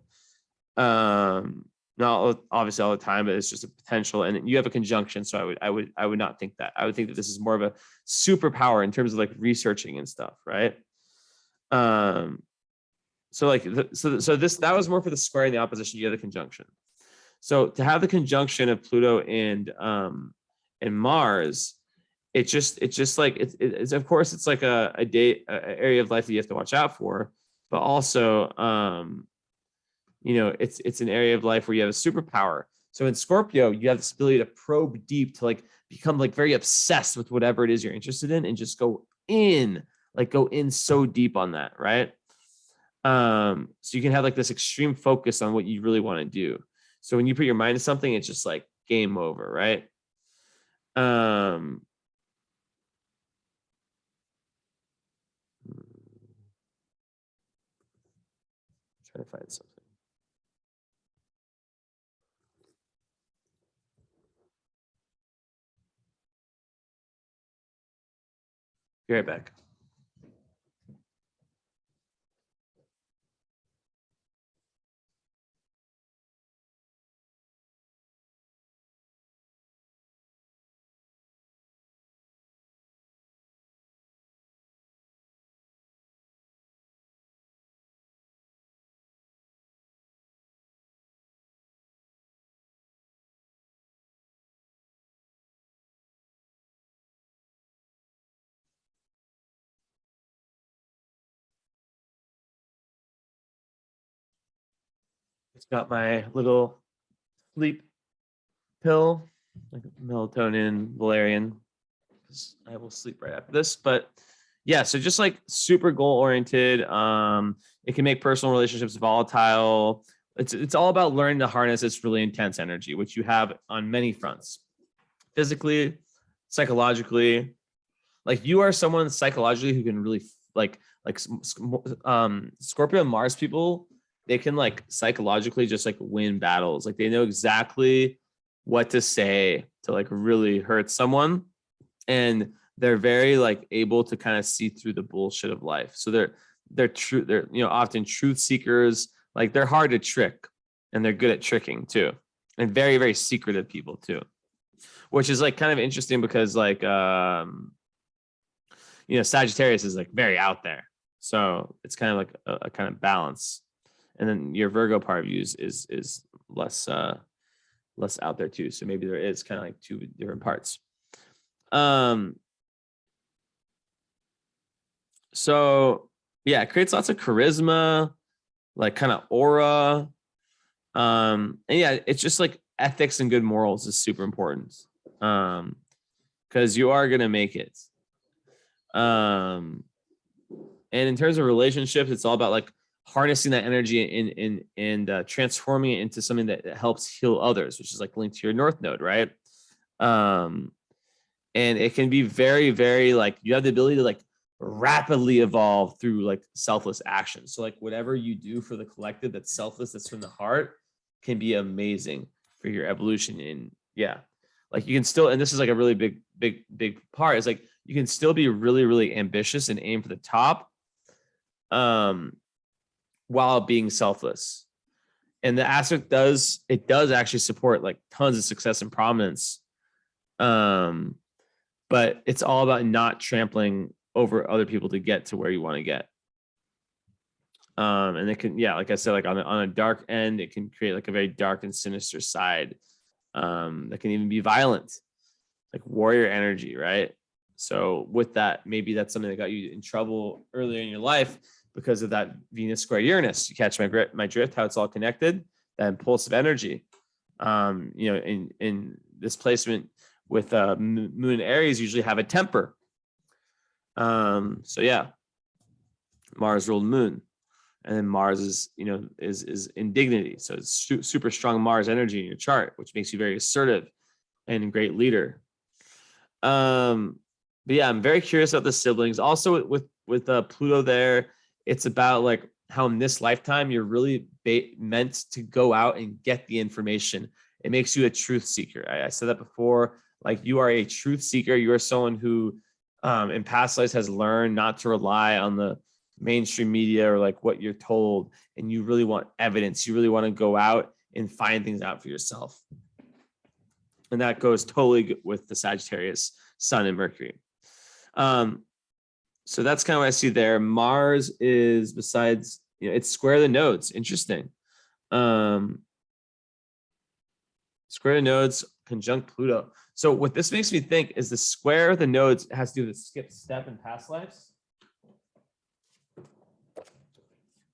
Not obviously all the time, but it's just a potential. And you have a conjunction, so I would not think that. I would think that this is more of a superpower in terms of like researching and stuff, right? So like that was more for the square and the opposition. You have the conjunction. So to have the conjunction of Pluto and Mars, it's of course it's like a area of life that you have to watch out for, but also it's an area of life where you have a superpower. So in Scorpio, you have this ability to probe deep, to like become like very obsessed with whatever it is you're interested in and just go in so deep on that, right? So you can have like this extreme focus on what you really want to do. So when you put your mind to something, it's just like game over, right? Trying to find something. Be right back. It's got my little sleep pill, like melatonin, valerian. I will sleep right after this. But yeah, so just like super goal oriented. It can make personal relationships volatile. It's all about learning to harness this really intense energy, which you have on many fronts, physically, psychologically. Like you are someone psychologically who can really Scorpio and Mars people, they can like psychologically just like win battles. Like they know exactly what to say to like really hurt someone, and they're very like able to kind of see through the bullshit of life. So they're often truth seekers. Like they're hard to trick, and they're good at tricking too, and very very secretive people too, which is like kind of interesting because like Sagittarius is like very out there, so it's kind of like a kind of balance, and then your Virgo part of you is less less out there too. So maybe there is kind of like two different parts. So yeah, it creates lots of charisma, like kind of aura. And yeah, it's just like ethics and good morals is super important. Because you are gonna make it. And in terms of relationships, it's all about like harnessing that energy and transforming it into something that helps heal others, which is like linked to your North Node, right? And it can be very, very like you have the ability to like rapidly evolve through like selfless action. So like whatever you do for the collective that's selfless, that's from the heart, can be amazing for your evolution. And yeah, like you can still, and this is like a really big part, is like you can still be really, really ambitious and aim for the top while being selfless. And the aspect does actually support like tons of success and prominence. But it's all about not trampling over other people to get to where you want to get. And it can, yeah, like I said, like on a dark end, it can create like a very dark and sinister side that can even be violent, like warrior energy, right? So with that, maybe that's something that got you in trouble earlier in your life because of that Venus square Uranus. You catch my drift, how it's all connected, that impulsive energy. In this placement with Moon Aries usually have a temper. So yeah, Mars ruled Moon, and then Mars is in dignity. So it's super strong Mars energy in your chart, which makes you very assertive and a great leader. But yeah, I'm very curious about the siblings. Also with Pluto there, it's about like how in this lifetime you're really meant to go out and get the information. It makes you a truth seeker. I said that before. Like you are a truth seeker. You are someone who in past lives has learned not to rely on the mainstream media or like what you're told, and you really want evidence. You really want to go out and find things out for yourself. And that goes totally with the Sagittarius Sun and Mercury. So that's kind of what I see there. Mars is, besides, it's square the nodes. Interesting. Square the nodes conjunct Pluto. So what this makes me think is the square the nodes has to do with skip step in past lives.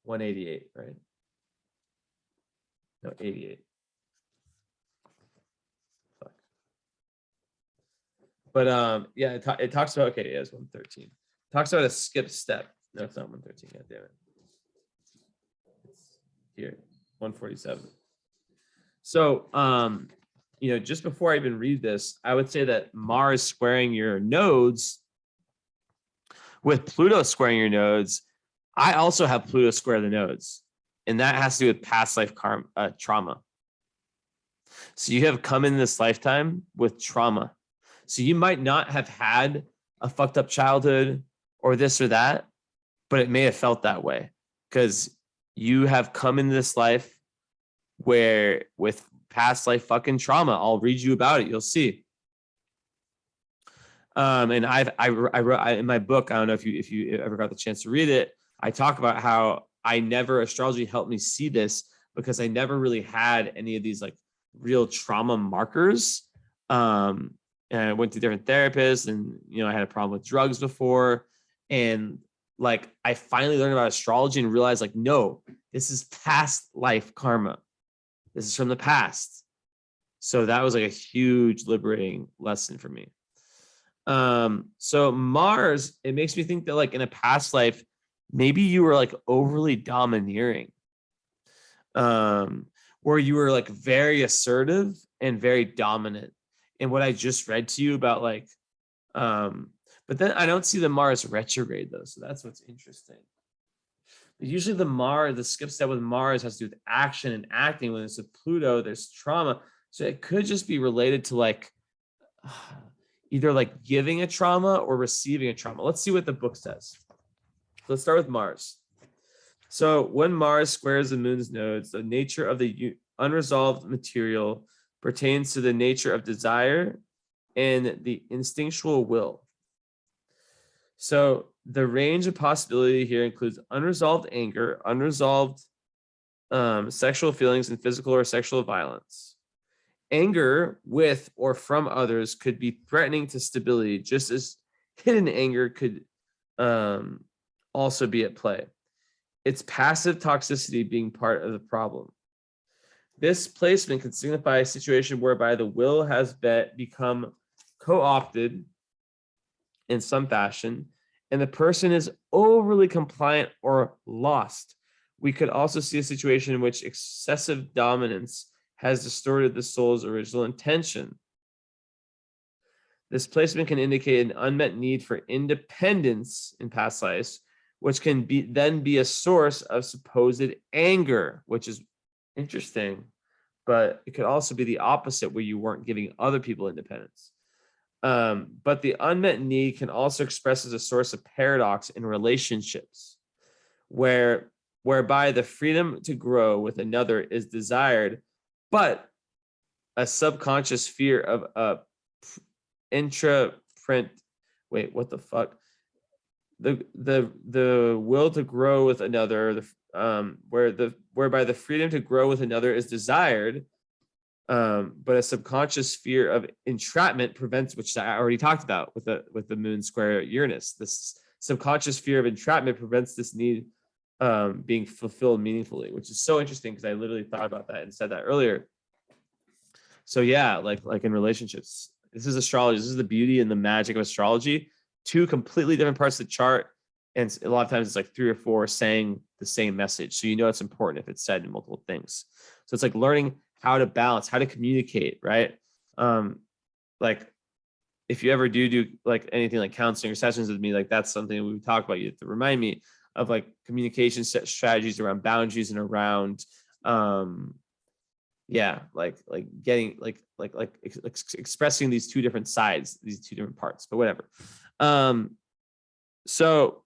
188, right? No, 88. Fuck. But yeah, it talks about, okay, yeah, it's 113. Talks about a skip step. No, it's not 113. God damn it. It's here, 147. So just before I even read this, I would say that Mars squaring your nodes with Pluto squaring your nodes. I also have Pluto square the nodes, and that has to do with past life trauma. So you have come in this lifetime with trauma. So you might not have had a fucked up childhood or this or that, but it may have felt that way because you have come in this life where with past life fucking trauma. I'll read you about it. You'll see. And I wrote in my book, I don't know if you ever got the chance to read it, I talk about how astrology helped me see this because I never really had any of these like real trauma markers. And I went to different therapists, and I had a problem with drugs before, and like I finally learned about astrology and realized like, no, this is past life karma. This is from the past. So that was like a huge liberating lesson for me. So Mars, it makes me think that like in a past life, maybe you were like overly domineering, where you were like very assertive and very dominant. And what I just read to you about like, but then I don't see the Mars retrograde though. So that's what's interesting. Usually the skip step with Mars has to do with action and acting. When it's a Pluto, there's trauma. So it could just be related to like either like giving a trauma or receiving a trauma. Let's see what the book says. Let's start with Mars. So when Mars squares the moon's nodes, the nature of the unresolved material pertains to the nature of desire and the instinctual will. So the range of possibility here includes unresolved anger, unresolved sexual feelings, and physical or sexual violence. Anger with or from others could be threatening to stability, just as hidden anger could also be at play. It's passive toxicity being part of the problem. This placement can signify a situation whereby the will has become co-opted in some fashion, and the person is overly compliant or lost. We could also see a situation in which excessive dominance has distorted the soul's original intention. This placement can indicate an unmet need for independence in past lives, which can then be a source of supposed anger, which is interesting, but it could also be the opposite, where you weren't giving other people independence. But the unmet need can also express as a source of paradox in relationships, whereby the freedom to grow with another is desired, but a subconscious fear of a intraprint. Wait, what the fuck? The will to grow with another, whereby the freedom to grow with another is desired, but a subconscious fear of entrapment prevents, which I already talked about with the moon square Uranus. This subconscious fear of entrapment prevents this need being fulfilled meaningfully, which is so interesting because I literally thought about that and said that earlier. So yeah, like in relationships, this is astrology. This is the beauty and the magic of astrology. Two completely different parts of the chart, and a lot of times it's like 3 or 4 saying the same message. So you know it's important if it's said in multiple things. So it's like learning how to balance, how to communicate, right? Like if you ever do like anything like counseling or sessions with me, like that's something we talk about. You have to remind me of like communication strategies around boundaries and around getting expressing these two different sides, these two different parts, but whatever. So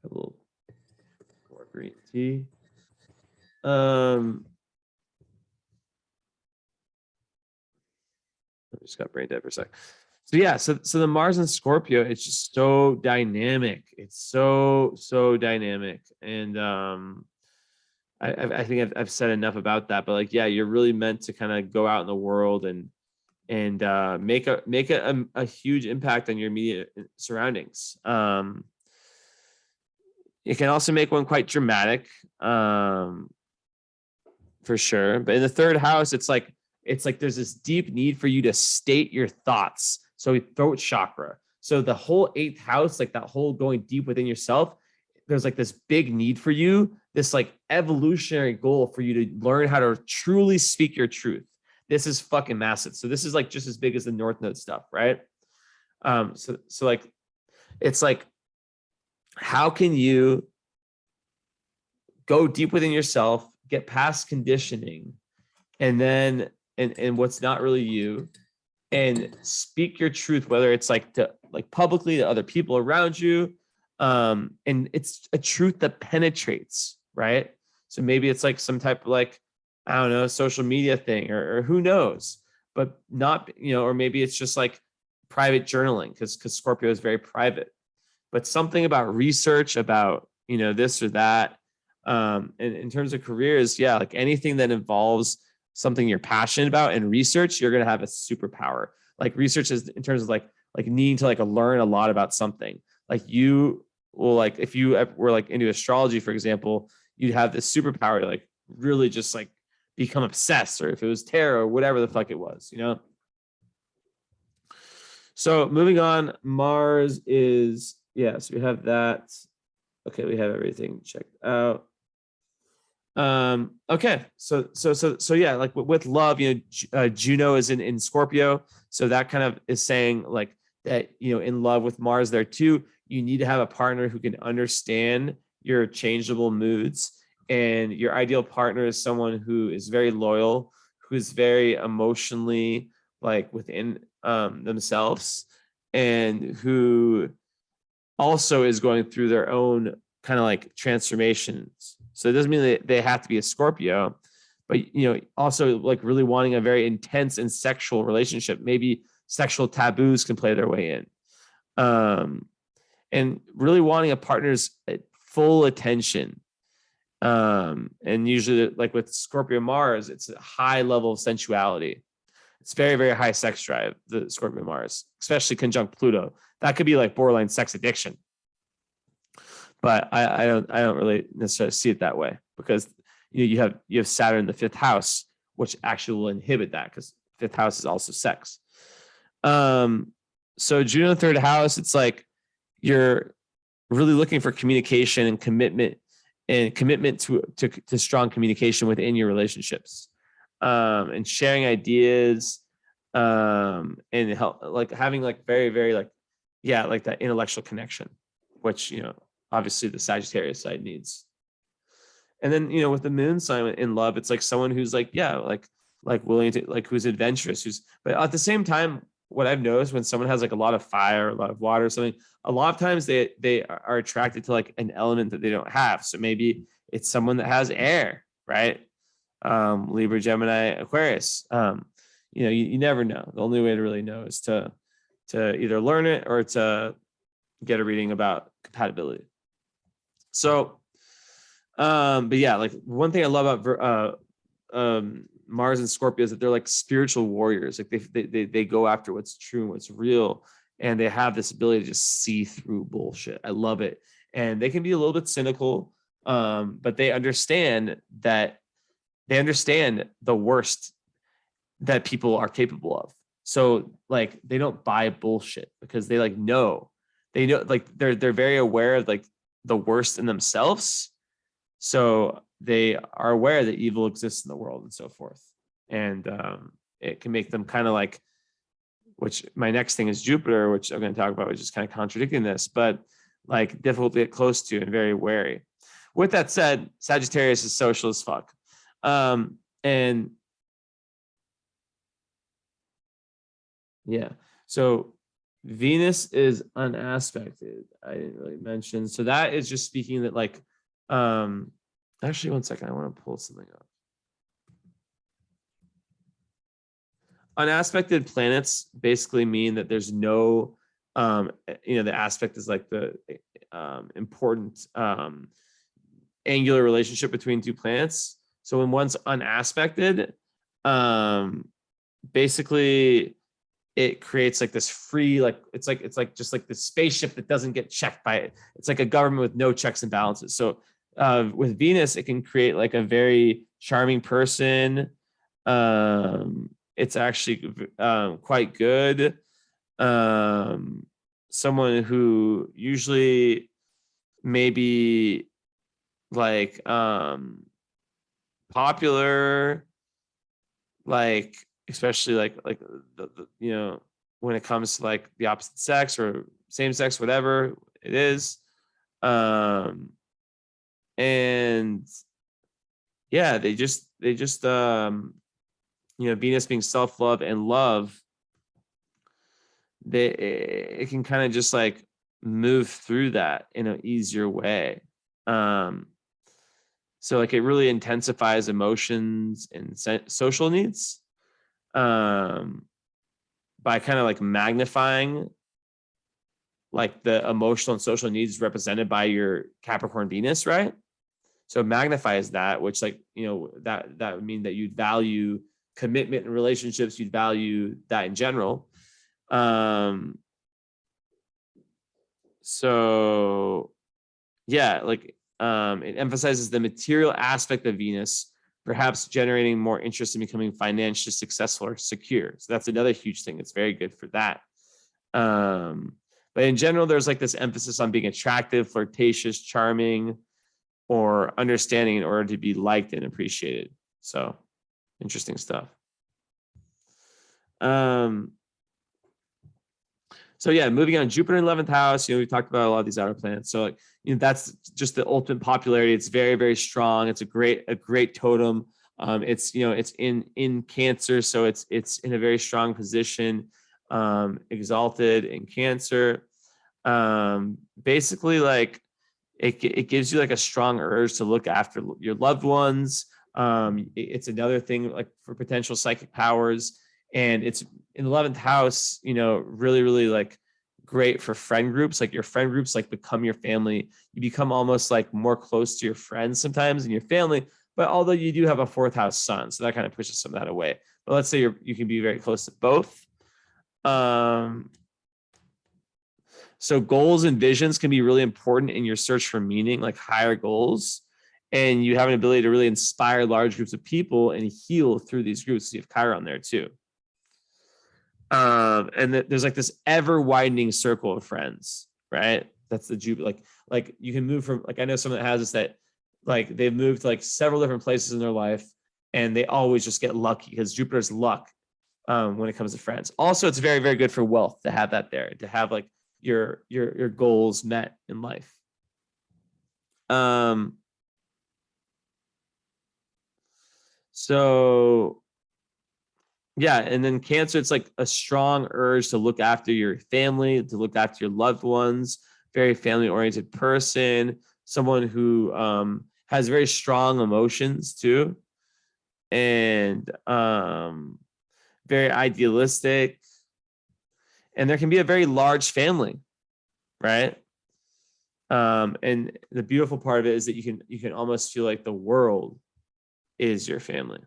a little more green tea. I just got brain dead for a sec. So yeah, so the Mars and Scorpio, it's just so dynamic. It's so dynamic, and I think I've said enough about that. But like, yeah, you're really meant to kind of go out in the world and make a huge impact on your immediate surroundings. It can also make one quite dramatic, for sure. But in the 3rd house, it's like there's this deep need for you to state your thoughts. So throat chakra. So the whole 8th house, like that whole going deep within yourself, there's like this big need for you, this like evolutionary goal for you to learn how to truly speak your truth. This is fucking massive. So this is like just as big as the North Node stuff, right? So like, it's like, how can you go deep within yourself, get past conditioning, and then and what's not really you, and speak your truth, whether it's like publicly to other people around you, and it's a truth that penetrates, right? So maybe it's like some type of like, I don't know, social media thing, or who knows, but not, or maybe it's just like private journaling, because Scorpio is very private, but something about research, about, this or that. And in terms of careers, yeah, like anything that involves something you're passionate about and research, you're going to have a superpower. Like research is in terms of like needing to like learn a lot about something. Like you will, like if you were like into astrology, for example, you'd have this superpower to like really just like become obsessed, or if it was tarot or whatever the fuck it was, you know? So moving on, Mars is, yeah, so we have that. Okay, we have everything checked out. Okay, so yeah, like with love, you know, Juno is in Scorpio, so that kind of is saying like that, you know, in love with Mars there too, you need to have a partner who can understand your changeable moods, and your ideal partner is someone who is very loyal, who's very emotionally like within themselves, and who also is going through their own kind of like transformations. So it doesn't mean that they have to be a Scorpio, but you know, also like really wanting a very intense and sexual relationship. Maybe sexual taboos can play their way in. And really wanting a partner's full attention. And usually like with Scorpio Mars, it's a high level of sensuality. It's very, very high sex drive, the Scorpio Mars, especially conjunct Pluto. That could be like borderline sex addiction. But I don't really necessarily see it that way, because you have Saturn in the fifth house, which actually will inhibit that, because fifth house is also sex. So Juno third house, it's like you're really looking for communication and commitment to strong communication within your relationships, and sharing ideas, and help, like having like very, very like, yeah, like that intellectual connection, which, you know, obviously the Sagittarius side needs. And then, you know, with the moon sign in love, it's like someone who's like, yeah, like willing to, like, who's adventurous, but at the same time, what I've noticed when someone has like a lot of fire, a lot of water or something, a lot of times they are attracted to like an element that they don't have. So maybe it's someone that has air, right? Libra, Gemini, Aquarius. You know, you never know. The only way to really know is to either learn it or to get a reading about compatibility. So, but yeah, like one thing I love about Mars and Scorpio is that they're like spiritual warriors. Like they go after what's true and what's real, and they have this ability to just see through bullshit. I love it. And they can be a little bit cynical, but they understand the worst that people are capable of. So like they don't buy bullshit, because they like know, like they're very aware of like the worst in themselves. So they are aware that evil exists in the world and so forth. And it can make them kind of like, which my next thing is Jupiter, which I'm going to talk about, which is kind of contradicting this, but like difficult to get close to and very wary. With that said, Sagittarius is social as fuck. And yeah, so Venus is unaspected. I didn't really mention. So that is just speaking that like, actually, one second, I want to pull something up. Unaspected planets basically mean that there's no, you know, the aspect is like the important angular relationship between two planets. So when one's unaspected, basically it creates like this free, like it's like just like the spaceship that doesn't get checked by it. It's like a government with no checks and balances. So with Venus, it can create like a very charming person. It's actually quite good. Someone who usually maybe like popular, like especially like the you know, when it comes to like the opposite sex or same sex, whatever it is. And yeah, they just you know, Venus being self-love and love, it can kind of just like move through that in an easier way. So like it really intensifies emotions and social needs, by kind of like magnifying like the emotional and social needs represented by your Capricorn Venus, right? So it magnifies that, which like, you know, that would mean that you'd value commitment in relationships, you'd value that in general. So yeah, like It emphasizes the material aspect of Venus, perhaps generating more interest in becoming financially successful or secure. So that's another huge thing. It's very good for that. But in general, there's like this emphasis on being attractive, flirtatious, charming, or understanding in order to be liked and appreciated. So interesting stuff. So yeah, moving on, Jupiter in 11th house, we talked about a lot of these outer planets. So like, that's just the ultimate popularity. It's very, very strong. It's a great totem. It's, it's in Cancer. So it's in a very strong position, exalted in Cancer. Basically like it gives you like a strong urge to look after your loved ones. It's another thing like for potential psychic powers. And it's in 11th house, really, really like great for friend groups. Like your friend groups like become your family. You become almost like more close to your friends sometimes and your family. But although you do have a 4th house sun, so that kind of pushes some of that away. But let's say you can be very close to both. So goals and visions can be really important in your search for meaning, like higher goals. And you have an ability to really inspire large groups of people and heal through these groups. So you have Chiron there too. And there's like this ever widening circle of friends, right? That's the Jupiter. Like you can move from, like, I know someone that has this, that like they've moved to like several different places in their life and they always just get lucky because Jupiter's luck when it comes to friends. Also, it's very, very good for wealth to have that there, to have like your goals met in life. So yeah, and then Cancer, it's like a strong urge to look after your family, to look after your loved ones, very family-oriented person, someone who has very strong emotions too, and very idealistic. And there can be a very large family, right? And the beautiful part of it is that you can almost feel like the world is your family.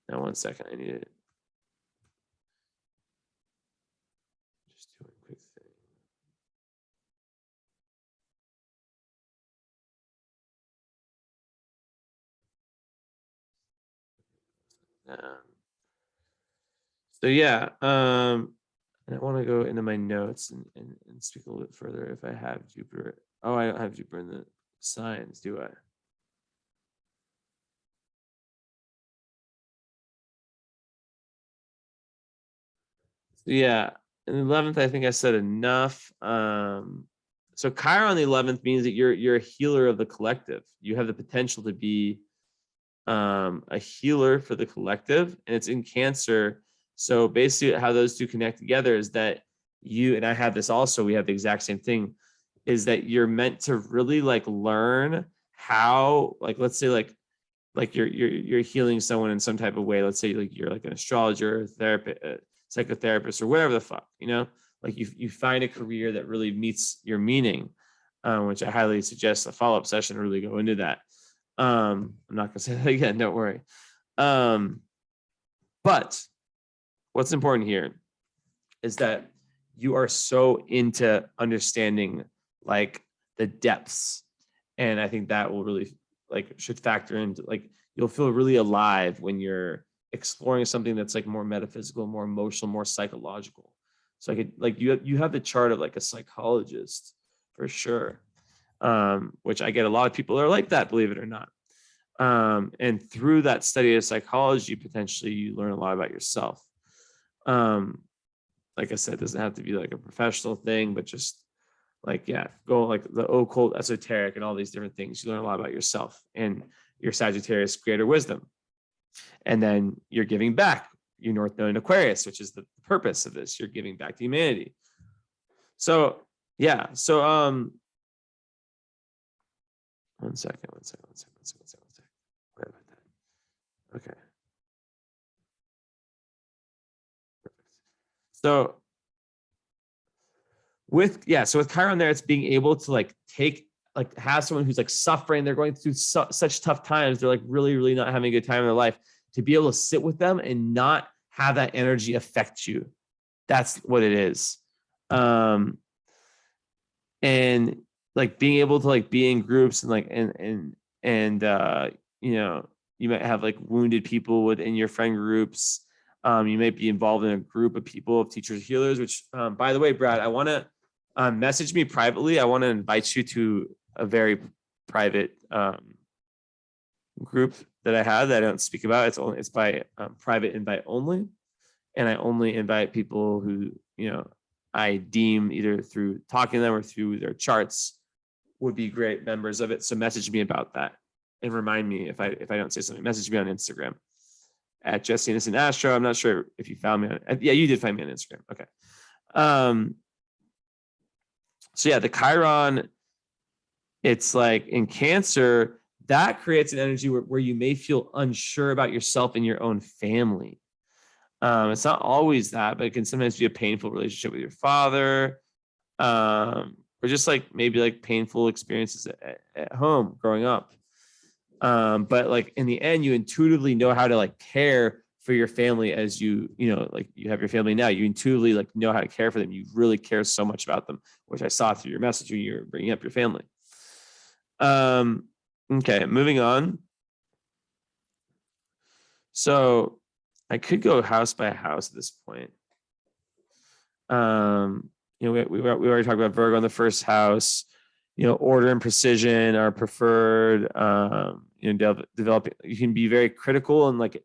Now, 1 second, I need to just do a quick thing. So yeah, and I want to go into my notes and speak a little bit further if I have Jupiter. Oh, I don't have Jupiter in the signs, do I? So yeah, in the 11th, I think I said enough. So Chiron on the 11th means that you're a healer of the collective. You have the potential to be a healer for the collective, and it's in Cancer. So basically how those two connect together is that you, and I have this also, we have the exact same thing, is that you're meant to really like learn how, like, let's say like you're healing someone in some type of way. Let's say like you're like an astrologer, therapist, psychotherapist, or whatever the fuck, like you find a career that really meets your meaning, which I highly suggest a follow-up session to really go into that. I'm not gonna say that again, don't worry. But what's important here is that you are so into understanding like the depths. And I think that will really like should factor into, like, you'll feel really alive when you're exploring something that's like more metaphysical, more emotional, more psychological. So like you have the chart of like a psychologist for sure. Which I get a lot of people that are like that, believe it or not. And through that study of psychology, potentially you learn a lot about yourself. Like I said, it doesn't have to be like a professional thing, but just like, yeah, go like the occult, esoteric, and all these different things. You learn a lot about yourself and your Sagittarius greater wisdom. And then you're giving back, your North Node in Aquarius, which is the purpose of this. You're giving back to humanity. So yeah, so 1 second. Where about that? Okay. Perfect. So with Chiron there, it's being able to like have someone who's like suffering, they're going through such tough times, they're like really, really not having a good time in their life, to be able to sit with them and not have that energy affect you. That's what it is. And like being able to like be in groups and like and you know, you might have like wounded people within your friend groups. You might be involved in a group of people, of teachers, healers, which by the way, Brad, I want to message me privately. I want to invite you to a very private group that I have that I don't speak about. It's by private invite only, and I only invite people who, you know, I deem either through talking to them or through their charts would be great members of it. So message me about that and remind me if I don't say something. Message me on Instagram at Jesse Innocent Astro. I'm not sure if you found me on. Yeah, you did find me on Instagram. Okay. So yeah, the Chiron, it's like in Cancer, that creates an energy where you may feel unsure about yourself and your own family. It's not always that, but it can sometimes be a painful relationship with your father, or just like maybe like painful experiences at home growing up. But like in the end, you intuitively know how to like care for your family as you know, like you have your family now. You intuitively like know how to care for them. You really care so much about them, which I saw through your message when you were bringing up your family. Okay, moving on. So I could go house by house at this point. You know, we already talked about Virgo in the first house. You know, order and precision are preferred. You know, developing. You can be very critical and like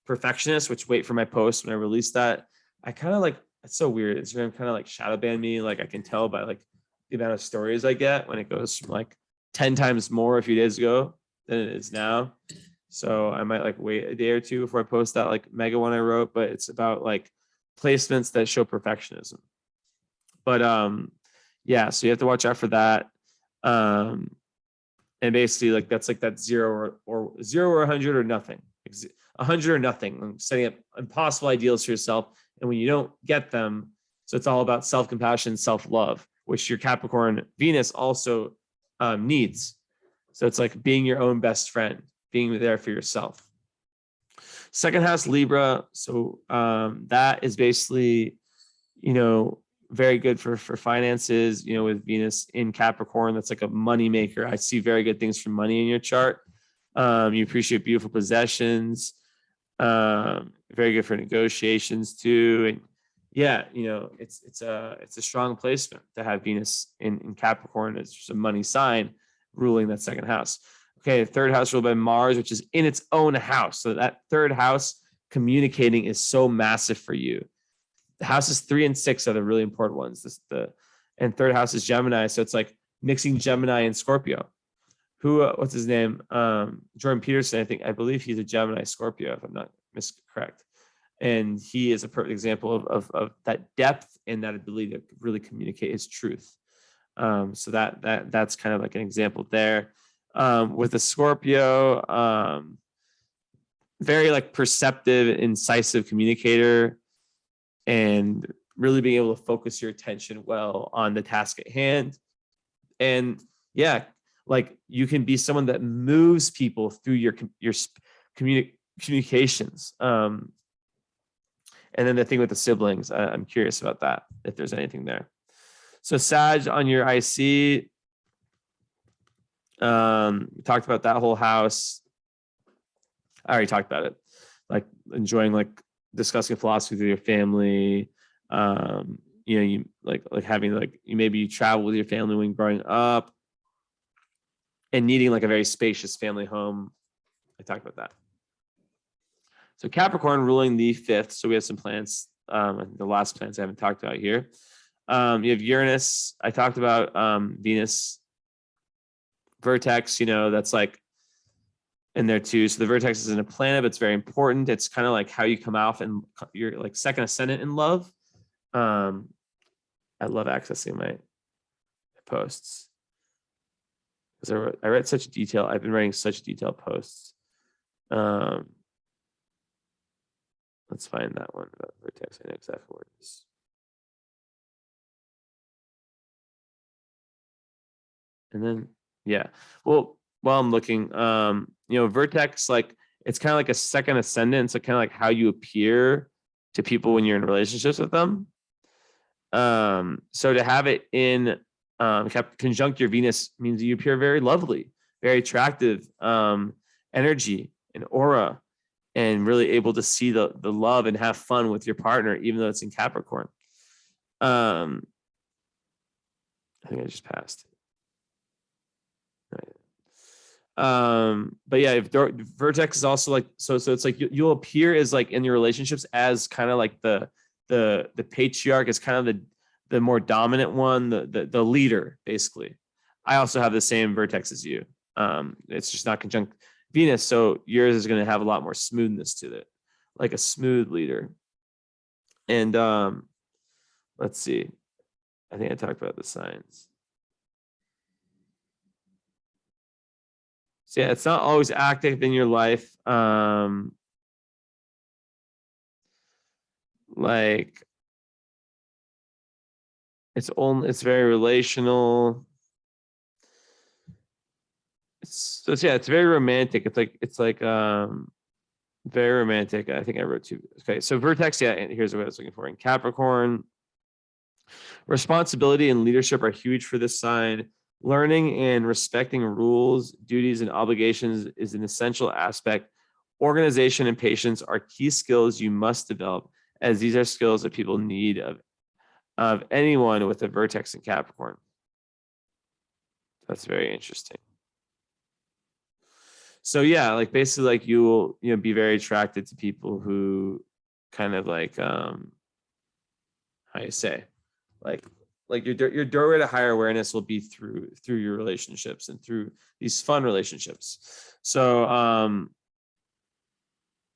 perfectionist. Which wait for my post when I release that. I kind of like. It's so weird. Instagram kind of like shadow ban me. Like I can tell by like the amount of stories I get when it goes from like 10 times more a few days ago than it is now. So I might like wait a day or two before I post that like mega one I wrote, but it's about like placements that show perfectionism. But yeah, so you have to watch out for that. And basically like that's like that 0 or 100 or nothing. 100 or nothing. I'm setting up impossible ideals for yourself. And when you don't get them, so it's all about self-compassion, self-love, which your Capricorn Venus also needs. So it's like being your own best friend, being there for yourself. Second house, Libra. So that is basically, you know, very good for finances, you know, with Venus in Capricorn. That's like a money maker. I see very good things from money in your chart. You appreciate beautiful possessions. Very good for negotiations too. And yeah, you know, it's a strong placement to have Venus in Capricorn. It's just a money sign ruling that second house. Okay, third house ruled by Mars, which is in its own house. So that third house communicating is so massive for you. The houses 3 and 6 are the really important ones. And third house is Gemini. So it's like mixing Gemini and Scorpio. What's his name? Jordan Peterson, I believe he's a Gemini Scorpio, if I'm not correct. And he is a perfect example of that depth and that ability to really communicate his truth. So that's kind of like an example there. With a Scorpio, very like perceptive, incisive communicator, and really being able to focus your attention well on the task at hand. And yeah, like you can be someone that moves people through your communications. And then the thing with the siblings, I'm curious about that, if there's anything there. So Sag on your IC, we talked about that whole house. I already talked about it, like enjoying like discussing philosophy with your family. You know, you like having like you travel with your family when growing up, and needing like a very spacious family home. I talked about that. So Capricorn ruling the 5th. So we have some planets. The last planets I haven't talked about here. You have Uranus. I talked about Venus. Vertex, you know, that's like in there too. So the vertex isn't a planet, but it's very important. It's kind of like how you come out and you're like second ascendant in love. I love accessing my posts because I read such detail. I've been writing such detailed posts. Let's find that one about vertex. I know exactly where it is. And then, yeah. Well, while I'm looking, you know, vertex, like it's kind of like a second ascendant. So kind of like how you appear to people when you're in relationships with them. So to have it in conjunct your Venus means you appear very lovely, very attractive, energy and aura, and really able to see the love and have fun with your partner, even though it's in Capricorn. I think I just passed. But yeah, if vertex is also like, so it's like you'll appear as like in your relationships as kind of like the patriarch, is kind of the more dominant one, the leader, basically. I also have the same vertex as you. It's just not conjunct Venus, so yours is going to have a lot more smoothness to it, like a smooth leader. And let's see, I think I talked about the signs. So yeah, it's not always active in your life. Like it's very relational. It's very romantic. It's like very romantic. I think I wrote two. Okay, so vertex, yeah, and here's what I was looking for. In Capricorn, responsibility and leadership are huge for this sign. Learning and respecting rules, duties, and obligations is an essential aspect. Organization and patience are key skills you must develop, as these are skills that people need of anyone with a vertex in Capricorn. That's very interesting. So yeah, like basically like you will, be very attracted to people who kind of like, how you say, like your doorway to higher awareness will be through your relationships and through these fun relationships. So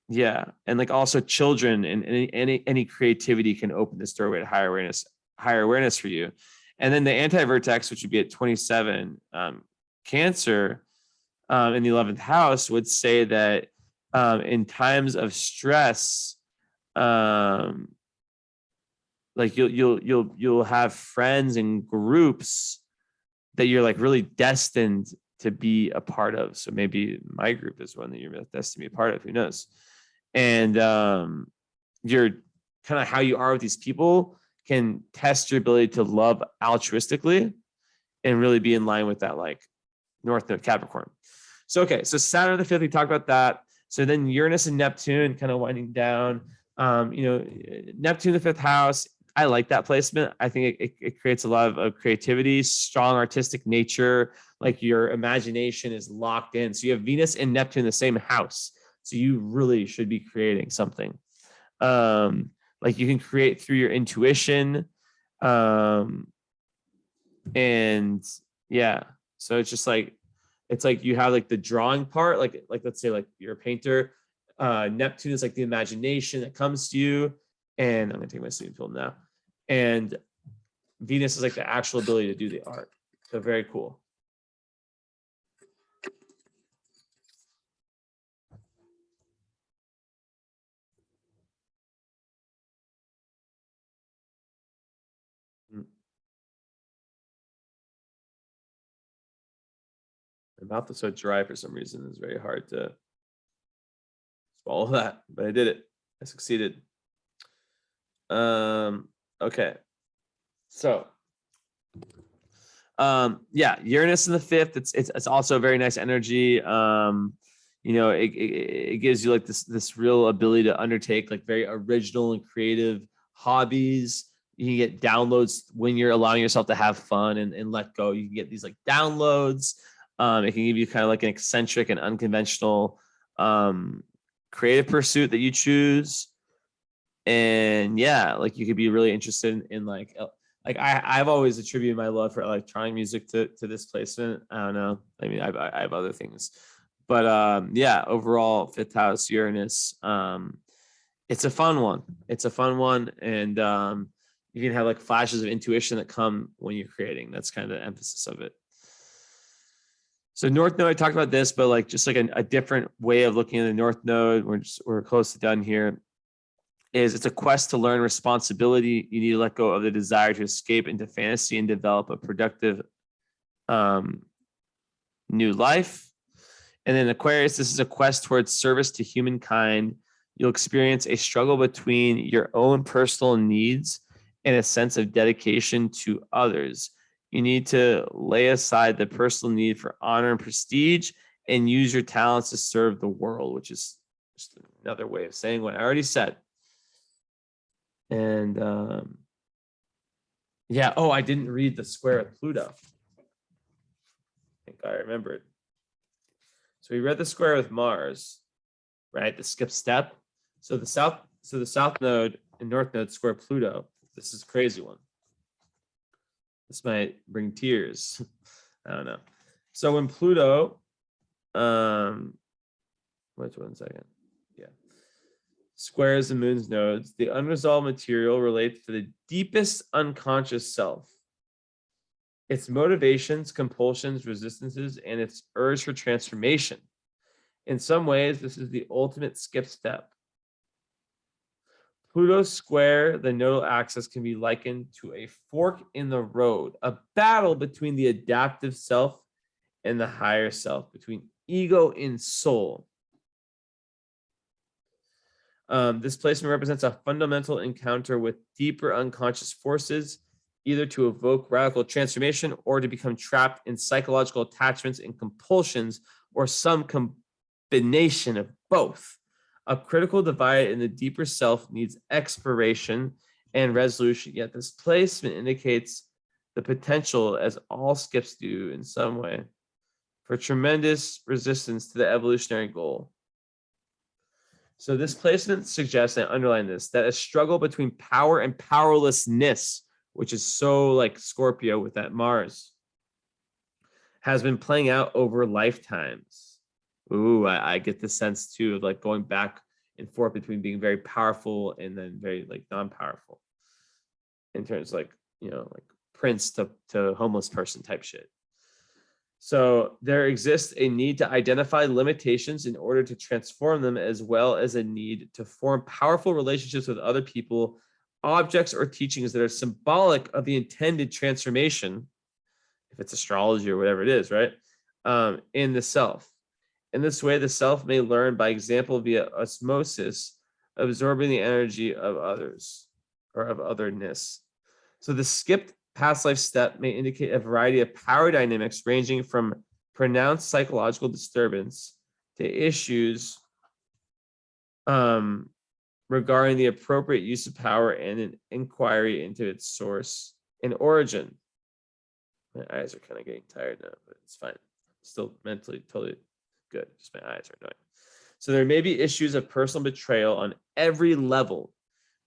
yeah, and like also children and any creativity can open this doorway to higher awareness for you. And then the anti-vertex, which would be at 27, Cancer, in the 11th house, would say that in times of stress, like you'll have friends and groups that you're like really destined to be a part of. So maybe my group is one that you're destined to be a part of. Who knows? And you're kind of how you are with these people can test your ability to love altruistically and really be in line with that like North Node Capricorn. So okay, so Saturn the 5th, we talked about that. So then Uranus and Neptune kind of winding down. Neptune the 5th house, I like that placement. I think it creates a lot of creativity, strong artistic nature, like your imagination is locked in. So you have Venus and Neptune in the same house. So you really should be creating something. Like you can create through your intuition. And yeah, so it's just like, it's like you have like the drawing part, like let's say like you're a painter. Neptune is like the imagination that comes to you. And I'm gonna take my sleeping pill now. And Venus is like the actual ability to do the art. So very cool. My mouth is so dry for some reason. It's very hard to swallow that, but I did it. I succeeded. Okay. So yeah, Uranus in the 5th, it's also a very nice energy. It gives you like this real ability to undertake like very original and creative hobbies. You can get downloads when you're allowing yourself to have fun and let go. You can get these like downloads. It can give you kind of like an eccentric and unconventional creative pursuit that you choose. And yeah, like you could be really interested in like I've always attributed my love for electronic music to this placement. I don't know. I mean, I have other things, but yeah, overall 5th house Uranus, it's a fun one. And you can have like flashes of intuition that come when you're creating. That's kind of the emphasis of it. So North Node, I talked about this, but like just like a different way of looking at the North Node. We're close to done here. It's a quest to learn responsibility. You need to let go of the desire to escape into fantasy and develop a productive new life. And then Aquarius, this is a quest towards service to humankind. You'll experience a struggle between your own personal needs and a sense of dedication to others. You need to lay aside the personal need for honor and prestige and use your talents to serve the world, which is just another way of saying what I already said. And yeah, oh, I didn't read the square with Pluto. I think I remembered. So we read the square with Mars, right? The skip step. So the south node and north node square Pluto. This is a crazy one. This might bring tears. I don't know. So when Pluto, wait 1 second. Yeah. Squares the moon's nodes, the unresolved material relates to the deepest unconscious self. Its motivations, compulsions, resistances, and its urge for transformation. In some ways, this is the ultimate skip step. Pluto's square, the nodal axis, can be likened to a fork in the road, a battle between the adaptive self and the higher self, between ego and soul. This placement represents a fundamental encounter with deeper unconscious forces, either to evoke radical transformation or to become trapped in psychological attachments and compulsions, or some combination of both. A critical divide in the deeper self needs exploration and resolution, yet this placement indicates the potential, as all skips do in some way, for tremendous resistance to the evolutionary goal. So this placement suggests, and I underline this, that a struggle between power and powerlessness, which is so like Scorpio with that Mars, has been playing out over lifetimes. Ooh, I get the sense too of like going back and forth between being very powerful and then very like non-powerful in terms of like, you know, like prince to homeless person type shit. So there exists a need to identify limitations in order to transform them, as well as a need to form powerful relationships with other people, objects, or teachings that are symbolic of the intended transformation, if it's astrology or whatever it is, right? In the self. In this way, the self may learn by example via osmosis, absorbing the energy of others or of otherness. So the skipped past life step may indicate a variety of power dynamics ranging from pronounced psychological disturbance to issues regarding the appropriate use of power and an inquiry into its source and origin. My eyes are kind of getting tired now, but it's fine. Still mentally totally good. Just my eyes are annoying. So there may be issues of personal betrayal on every level,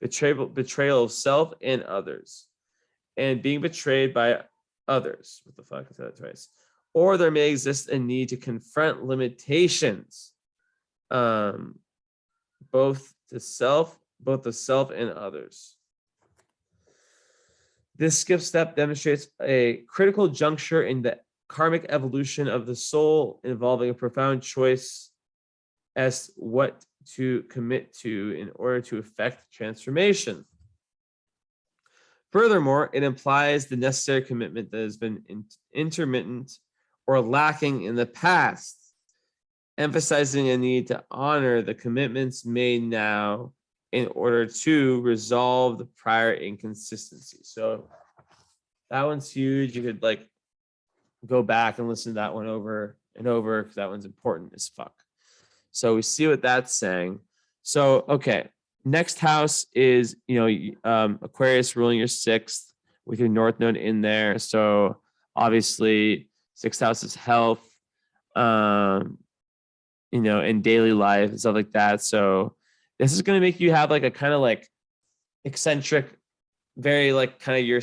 betrayal of self and others, and being betrayed by others. What the fuck is that twice? Or there may exist a need to confront limitations, both the self and others. This skip step demonstrates a critical juncture in the karmic evolution of the soul, involving a profound choice as what to commit to in order to effect transformation. Furthermore, it implies the necessary commitment that has been intermittent or lacking in the past, emphasizing a need to honor the commitments made now in order to resolve the prior inconsistency. So that one's huge. You could like go back and listen to that one over and over because that one's important as fuck. So we see what that's saying. So, okay. Next house is, Aquarius ruling your sixth with your north node in there. So obviously sixth house is health, in daily life and stuff like that. So this is going to make you have like a kind of like eccentric, very like kind of your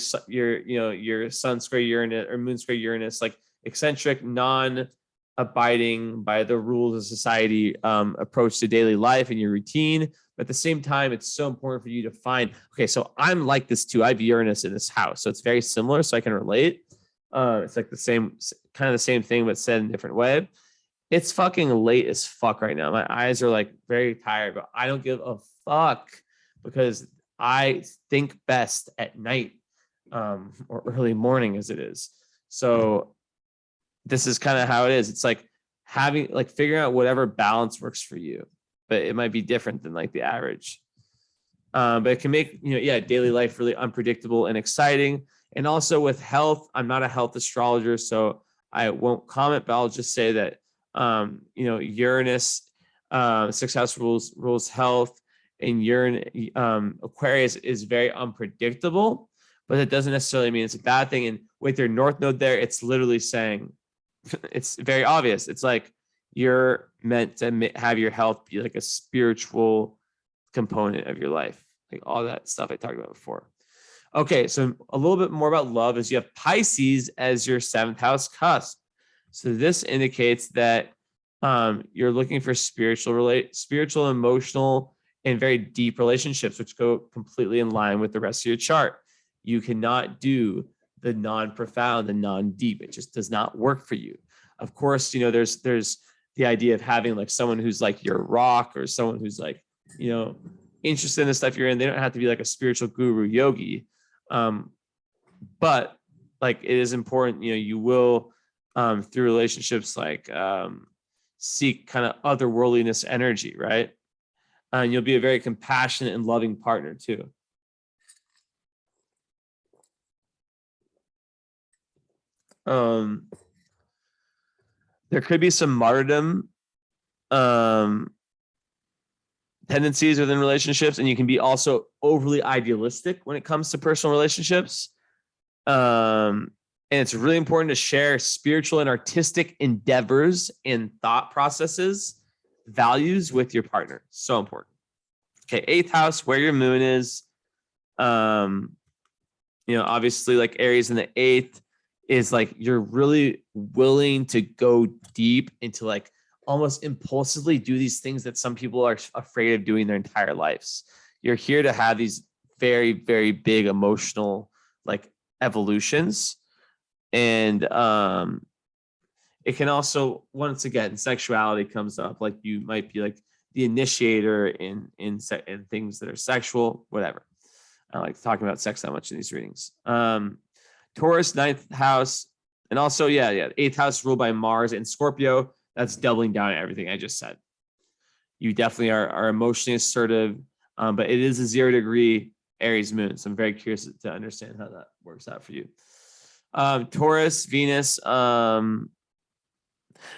sun square Uranus or moon square Uranus, like eccentric, non-abiding by the rules of society approach to daily life and your routine. But at the same time, it's so important for you to find, okay, so I'm like this too. I have Uranus in this house. So it's very similar. So I can relate. It's like the same thing, but said in a different way. It's fucking late as fuck right now. My eyes are like very tired, but I don't give a fuck because I think best at night or early morning as it is. So this is kind of how it is. It's like figuring out whatever balance works for you, but it might be different than like the average. But it can make, daily life really unpredictable and exciting. And also with health, I'm not a health astrologer, so I won't comment, but I'll just say that Uranus, 6th house rules health, and Aquarius is very unpredictable, but it doesn't necessarily mean it's a bad thing. And with your North Node there, it's literally saying, it's very obvious. It's like you're meant to have your health be like a spiritual component of your life, like all that stuff I talked about before. Okay, so a little bit more about love is you have Pisces as your 7th house cusp. So this indicates that you're looking for spiritual, emotional, and very deep relationships, which go completely in line with the rest of your chart. You cannot do the non-profound, the non-deep. It just does not work for you. Of course, there's the idea of having like someone who's like your rock, or someone who's like, interested in the stuff you're in. They don't have to be like a spiritual guru yogi. But like, it is important, you will, through relationships, like, seek kind of otherworldliness energy, right? And you'll be a very compassionate and loving partner too. There could be some martyrdom tendencies within relationships, and you can be also overly idealistic when it comes to personal relationships. And it's really important to share spiritual and artistic endeavors and thought processes, values with your partner. So important. Okay, 8th house, where your moon is. Obviously, like Aries in the 8th is like you're really willing to go deep into like almost impulsively do these things that some people are afraid of doing their entire lives. You're here to have these very, very big emotional like evolutions. And it can also, once again, sexuality comes up. Like you might be like the initiator in things that are sexual, whatever. I like talking about sex that much in these readings. Taurus, 9th house, and also 8th house ruled by Mars and Scorpio. That's doubling down on everything I just said. You definitely are emotionally assertive, but it is a 0-degree Aries moon. So I'm very curious to understand how that works out for you. Taurus, Venus,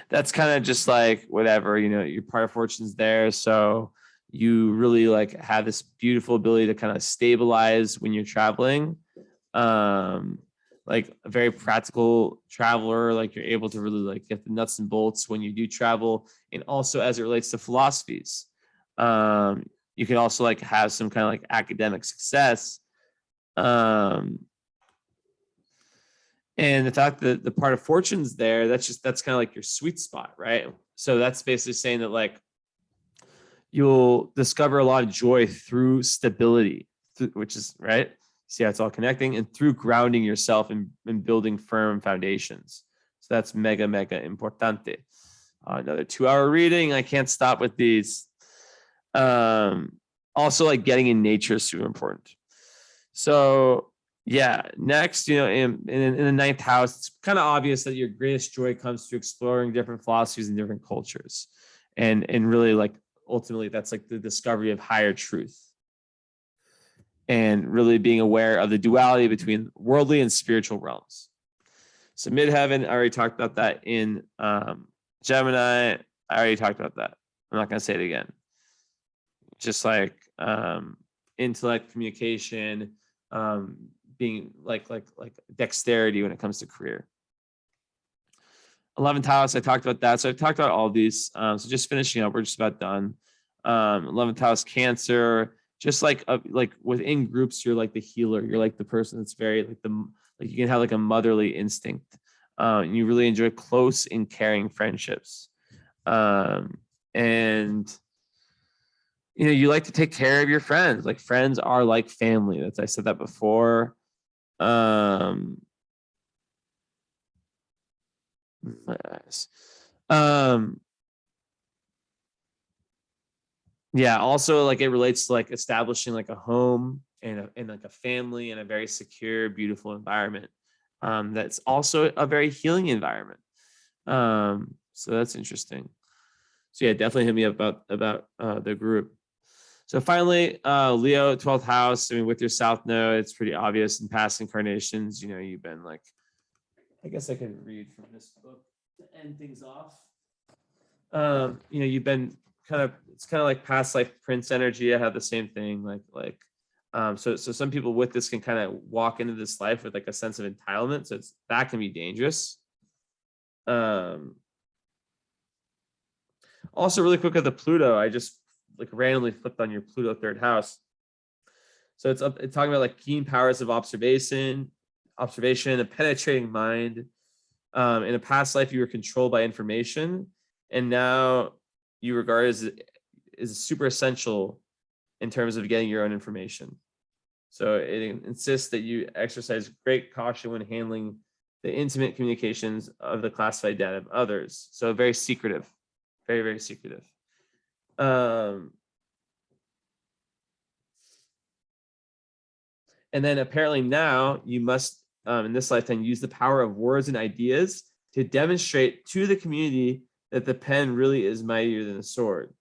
that's kind of just like whatever, your part of fortune's there. So you really like have this beautiful ability to kind of stabilize when you're traveling. Like a very practical traveler, like you're able to really like get the nuts and bolts when you do travel. And also as it relates to philosophies, you can also like have some kind of like academic success. And the fact that the part of fortune's there, that's kind of like your sweet spot, right? So that's basically saying that like you'll discover a lot of joy through stability, which is right. See how it's all connecting, and through grounding yourself and building firm foundations. So that's mega, mega importante. Another 2-hour reading. I can't stop with these. Also, like getting in nature is super important. So next, in the 9th house, it's kind of obvious that your greatest joy comes through exploring different philosophies and different cultures. And really like ultimately that's like the discovery of higher truth. And really being aware of the duality between worldly and spiritual realms. So midheaven, I already talked about that in Gemini. I already talked about that. I'm not going to say it again. Just like intellect, communication, being like dexterity when it comes to career. 11th house, I talked about that. So I've talked about all these. So just finishing up, we're just about done. 11th house, Cancer. Just like within groups, you're like the healer. You're like the person that's very like you can have like a motherly instinct. And you really enjoy close and caring friendships. And you like to take care of your friends. Like friends are like family. I said that before. My eyes. Also like it relates to like establishing like a home and like a family and a very secure, beautiful environment. That's also a very healing environment. So that's interesting. So definitely hit me up about the group. So finally, Leo, 12th house. I mean, with your South Node, it's pretty obvious in past incarnations. You know, you've been like, I guess I could read from this book to end things off. You know, you've been kind of, it's kind of like past life Prince energy. I have the same thing. So some people with this can kind of walk into this life with like a sense of entitlement. So that can be dangerous. Also, really quick with the Pluto, I just like randomly flipped on your Pluto 3rd house. So it's talking about like keen powers of observation, a penetrating mind. In a past life, you were controlled by information, and now you regard as super essential in terms of getting your own information. So it insists that you exercise great caution when handling the intimate communications of the classified data of others. So very secretive, very, very secretive. And then apparently now you must, in this lifetime, use the power of words and ideas to demonstrate to the community that the pen really is mightier than the sword.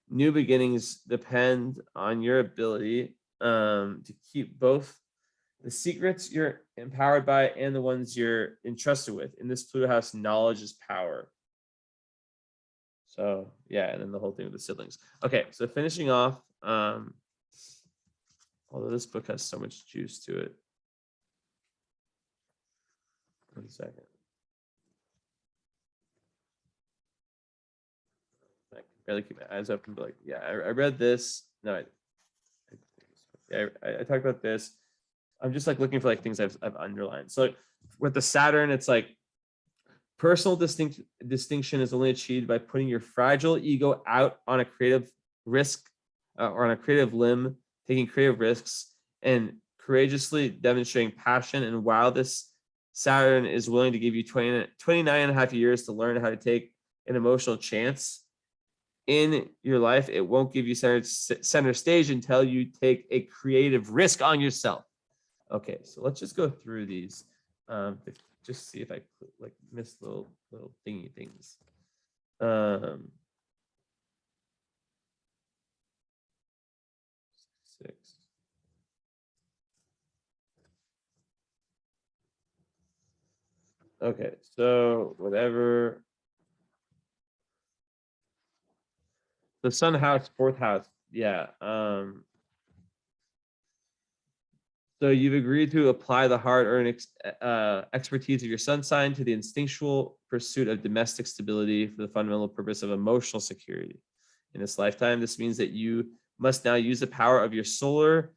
New beginnings depend on your ability to keep both the secrets you're empowered by and the ones you're entrusted with. In this Pluto house, knowledge is power. So yeah, and then the whole thing with the siblings. Okay, so finishing off, although this book has so much juice to it. 1 second. I can barely keep my eyes open, but like, yeah, I read this. No, I talked about this. I'm just like looking for like things I've underlined. So like, with the Saturn, it's like personal distinction is only achieved by putting your fragile ego out on a creative risk or on a creative limb, taking creative risks and courageously demonstrating passion. And while this Saturn is willing to give you 29 and a half years to learn how to take an emotional chance in your life, it won't give you center stage until you take a creative risk on yourself. Okay, so let's just go through these. Just see if I like missed little thingy things. Six. Okay, so whatever. The Sun house, 4th house. Yeah. So you've agreed to apply the hard-earned expertise of your sun sign to the instinctual pursuit of domestic stability for the fundamental purpose of emotional security. In this lifetime, this means that you must now use the power of your solar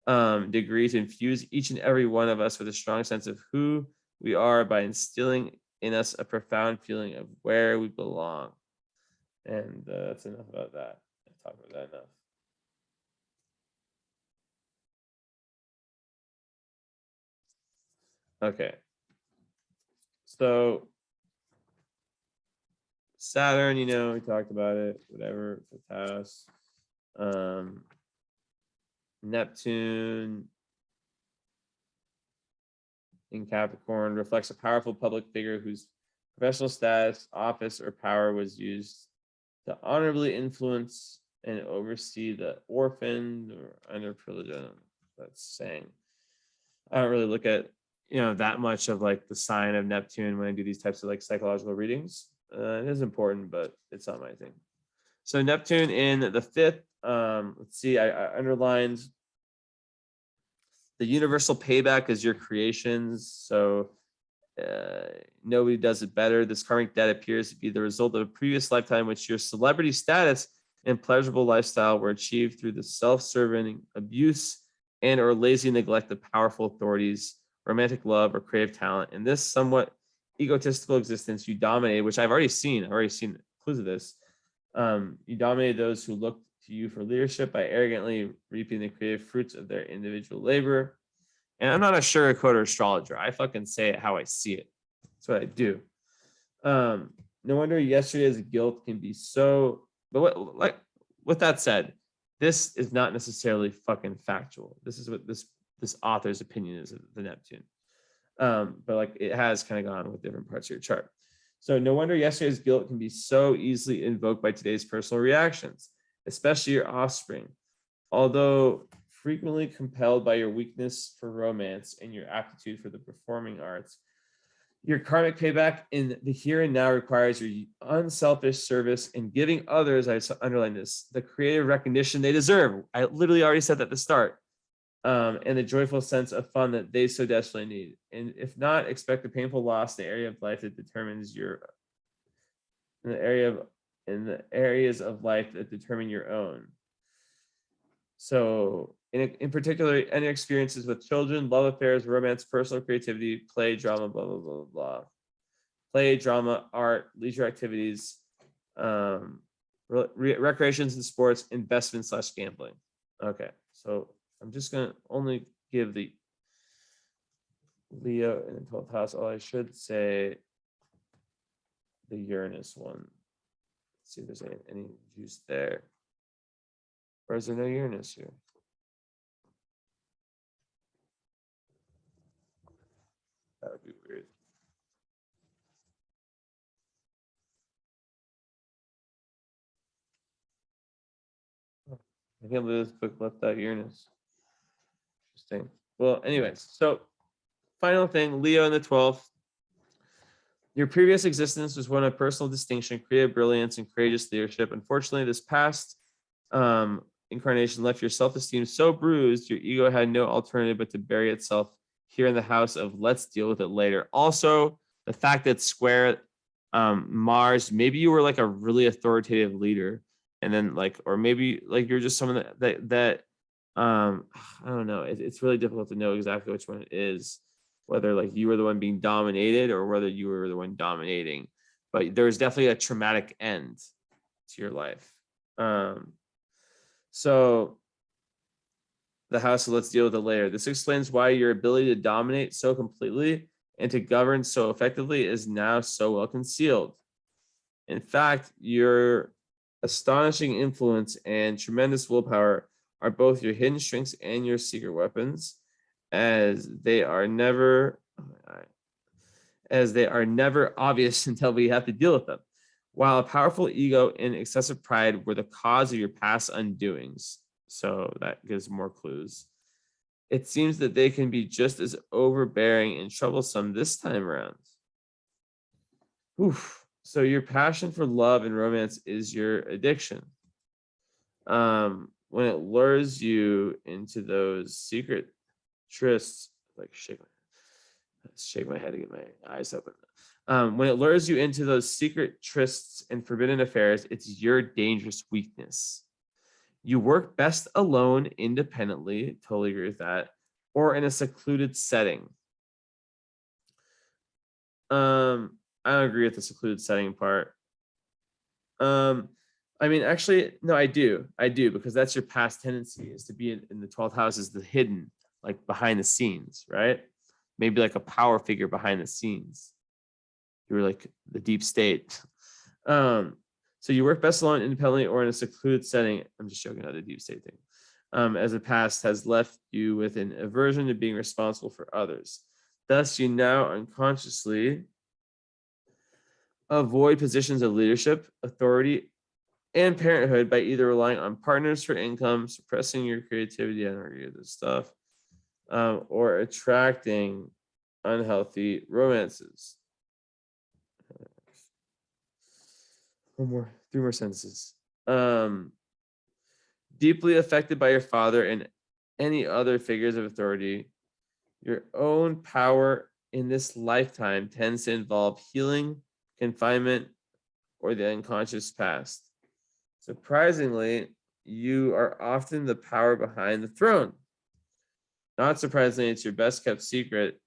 degree to infuse each and every one of us with a strong sense of who we are by instilling in us a profound feeling of where we belong. And that's enough about that. I've talked about that enough. Okay. So Saturn, you know, we talked about it, whatever, 5th house. Neptune in Capricorn reflects a powerful public figure whose professional status, office, or power was used to honorably influence and oversee the orphaned or underprivileged. That's saying. I don't really look at, you know, that much of like the sign of Neptune when I do these types of like psychological readings. It is important, but it's not my thing. So Neptune in the 5th, let's see, I underlined the universal payback is your creations. So nobody does it better. This karmic debt appears to be the result of a previous lifetime in which your celebrity status and pleasurable lifestyle were achieved through the self-serving abuse and or lazy neglect of powerful authorities, romantic love, or creative talent. In this somewhat egotistical existence, you dominated, which I've already seen clues of this. You dominated those who looked to you for leadership by arrogantly reaping the creative fruits of their individual labor. And I'm not a sugarcoater astrologer. I fucking say it how I see it. That's what I do. No wonder yesterday's guilt can be so. But with that said, this is not necessarily fucking factual. This is what this author's opinion is of the Neptune. But like it has kind of gone with different parts of your chart. So no wonder yesterday's guilt can be so easily invoked by today's personal reactions, especially your offspring. Although frequently compelled by your weakness for romance and your aptitude for the performing arts, your karmic payback in the here and now requires your unselfish service in giving others, I underline this, the creative recognition they deserve. I literally already said that at the start. And the joyful sense of fun that they so desperately need. And if not, expect a painful loss in the area of life that determines your in the areas of life that determine your own. So in particular, any experiences with children, love affairs, romance, personal creativity, play, drama, blah, blah, blah, blah, blah. Play, drama, art, leisure activities, recreations and sports, investment / gambling. Okay, so I'm just going to only give the Leo in the 12th house. Oh, I should say the Uranus one. Let's see if there's any juice there. Or is there no Uranus here? That would be weird. I can't believe this book left out Uranus. Interesting. Well, anyways, so final thing, Leo in the 12th. Your previous existence was one of personal distinction, creative brilliance, and courageous leadership. Unfortunately, this past incarnation left your self-esteem so bruised, your ego had no alternative but to bury itself here in the house of let's deal with it later. Also, the fact that square Mars, maybe you were like a really authoritative leader, and then like, or maybe like you're just someone that I don't know. It's really difficult to know exactly which one it is, whether like you were the one being dominated or whether you were the one dominating. But there's definitely a traumatic end to your life. So the house, so let's deal with it later. This explains why your ability to dominate so completely and to govern so effectively is now so well concealed. In fact, your astonishing influence and tremendous willpower are both your hidden strengths and your secret weapons, as they are never obvious until we have to deal with them. While a powerful ego and excessive pride were the cause of your past undoings, so that gives more clues. It seems that they can be just as overbearing and troublesome this time around. Oof. So your passion for love and romance is your addiction. When it lures you into those secret trysts, like shake my head to get my eyes open. When it lures you into those secret trysts and forbidden affairs, it's your dangerous weakness. You work best alone, independently, totally agree with that, or in a secluded setting. I don't agree with the secluded setting part. I mean, actually, no, I do, because that's your past tendency is to be in the 12th house is the hidden, like behind the scenes, right? Maybe like a power figure behind the scenes. You're like the deep state. So you work best alone, independently, or in a secluded setting. I'm just joking about the deep state thing. As the past has left you with an aversion to being responsible for others. Thus, you now unconsciously avoid positions of leadership, authority, and parenthood by either relying on partners for income, suppressing your creativity, I don't agree with this stuff, or attracting unhealthy romances. Three more sentences. Deeply affected by your father and any other figures of authority, your own power in this lifetime tends to involve healing, confinement, or the unconscious past. Surprisingly, you are often the power behind the throne. Not surprisingly, it's your best kept secret.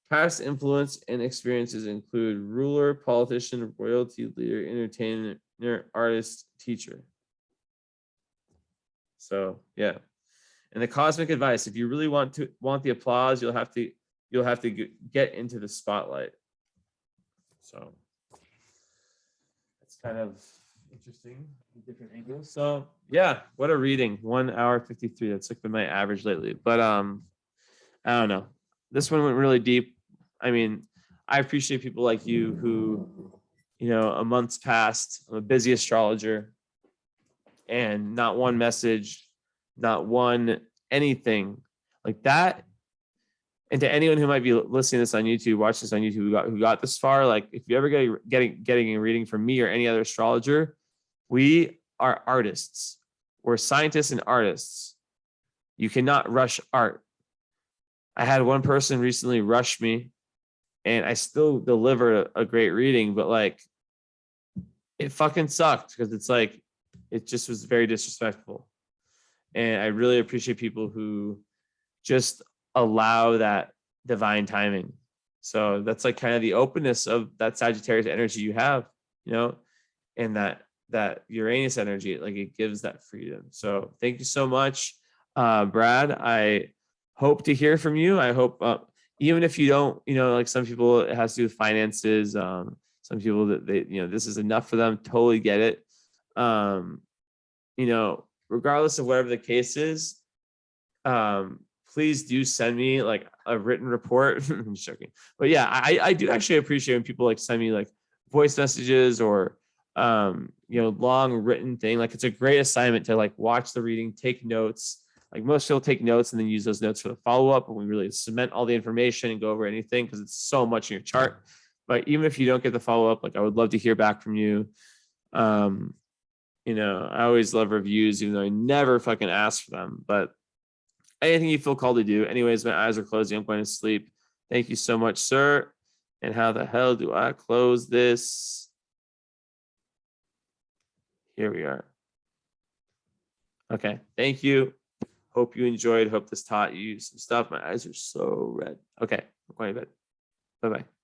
Past influence and experiences include ruler, politician, royalty, leader, entertainer, artist, teacher. So yeah. And the cosmic advice: if you really want the applause, you'll have to get into the spotlight. So it's kind of interesting, different angles. So yeah, what a reading. 1 hour 53. That's like been my average lately. But I don't know. This one went really deep. I mean, I appreciate people like you who, a month's past. I'm a busy astrologer. and not one message, not one anything like that. And to anyone who might be listening to this on YouTube, watch this on YouTube, who got this far, like if you ever getting a reading from me or any other astrologer, we are artists. We're scientists and artists. You cannot rush art. I had one person recently rush me, and I still delivered a great reading, but like it fucking sucked because it's like it just was very disrespectful. And I really appreciate people who just allow that divine timing. So that's like kind of the openness of that Sagittarius energy you have, you know, and that Uranus energy, like it gives that freedom. So thank you so much, Brad. I hope to hear from you. I hope, even if you don't, you know, like some people, it has to do with finances. Some people that they, you know, this is enough for them. Totally get it. You know, regardless of whatever the case is, please do send me like a written report. I'm just joking. But yeah, I do actually appreciate when people like send me like voice messages or, you know, long written thing. Like it's a great assignment to like watch the reading, take notes. Like most people take notes and then use those notes for the follow-up, and we really cement all the information and go over anything because it's so much in your chart. But even if you don't get the follow-up, like I would love to hear back from you. You know, I always love reviews, even though I never fucking ask for them. But anything you feel called to do. Anyways, my eyes are closing. I'm going to sleep. Thank you so much, sir. And how the hell do I close this? Here we are. Okay. Thank you. Hope you enjoyed. Hope this taught you some stuff. My eyes are so red. Okay. I'm going to bed. Bye-bye.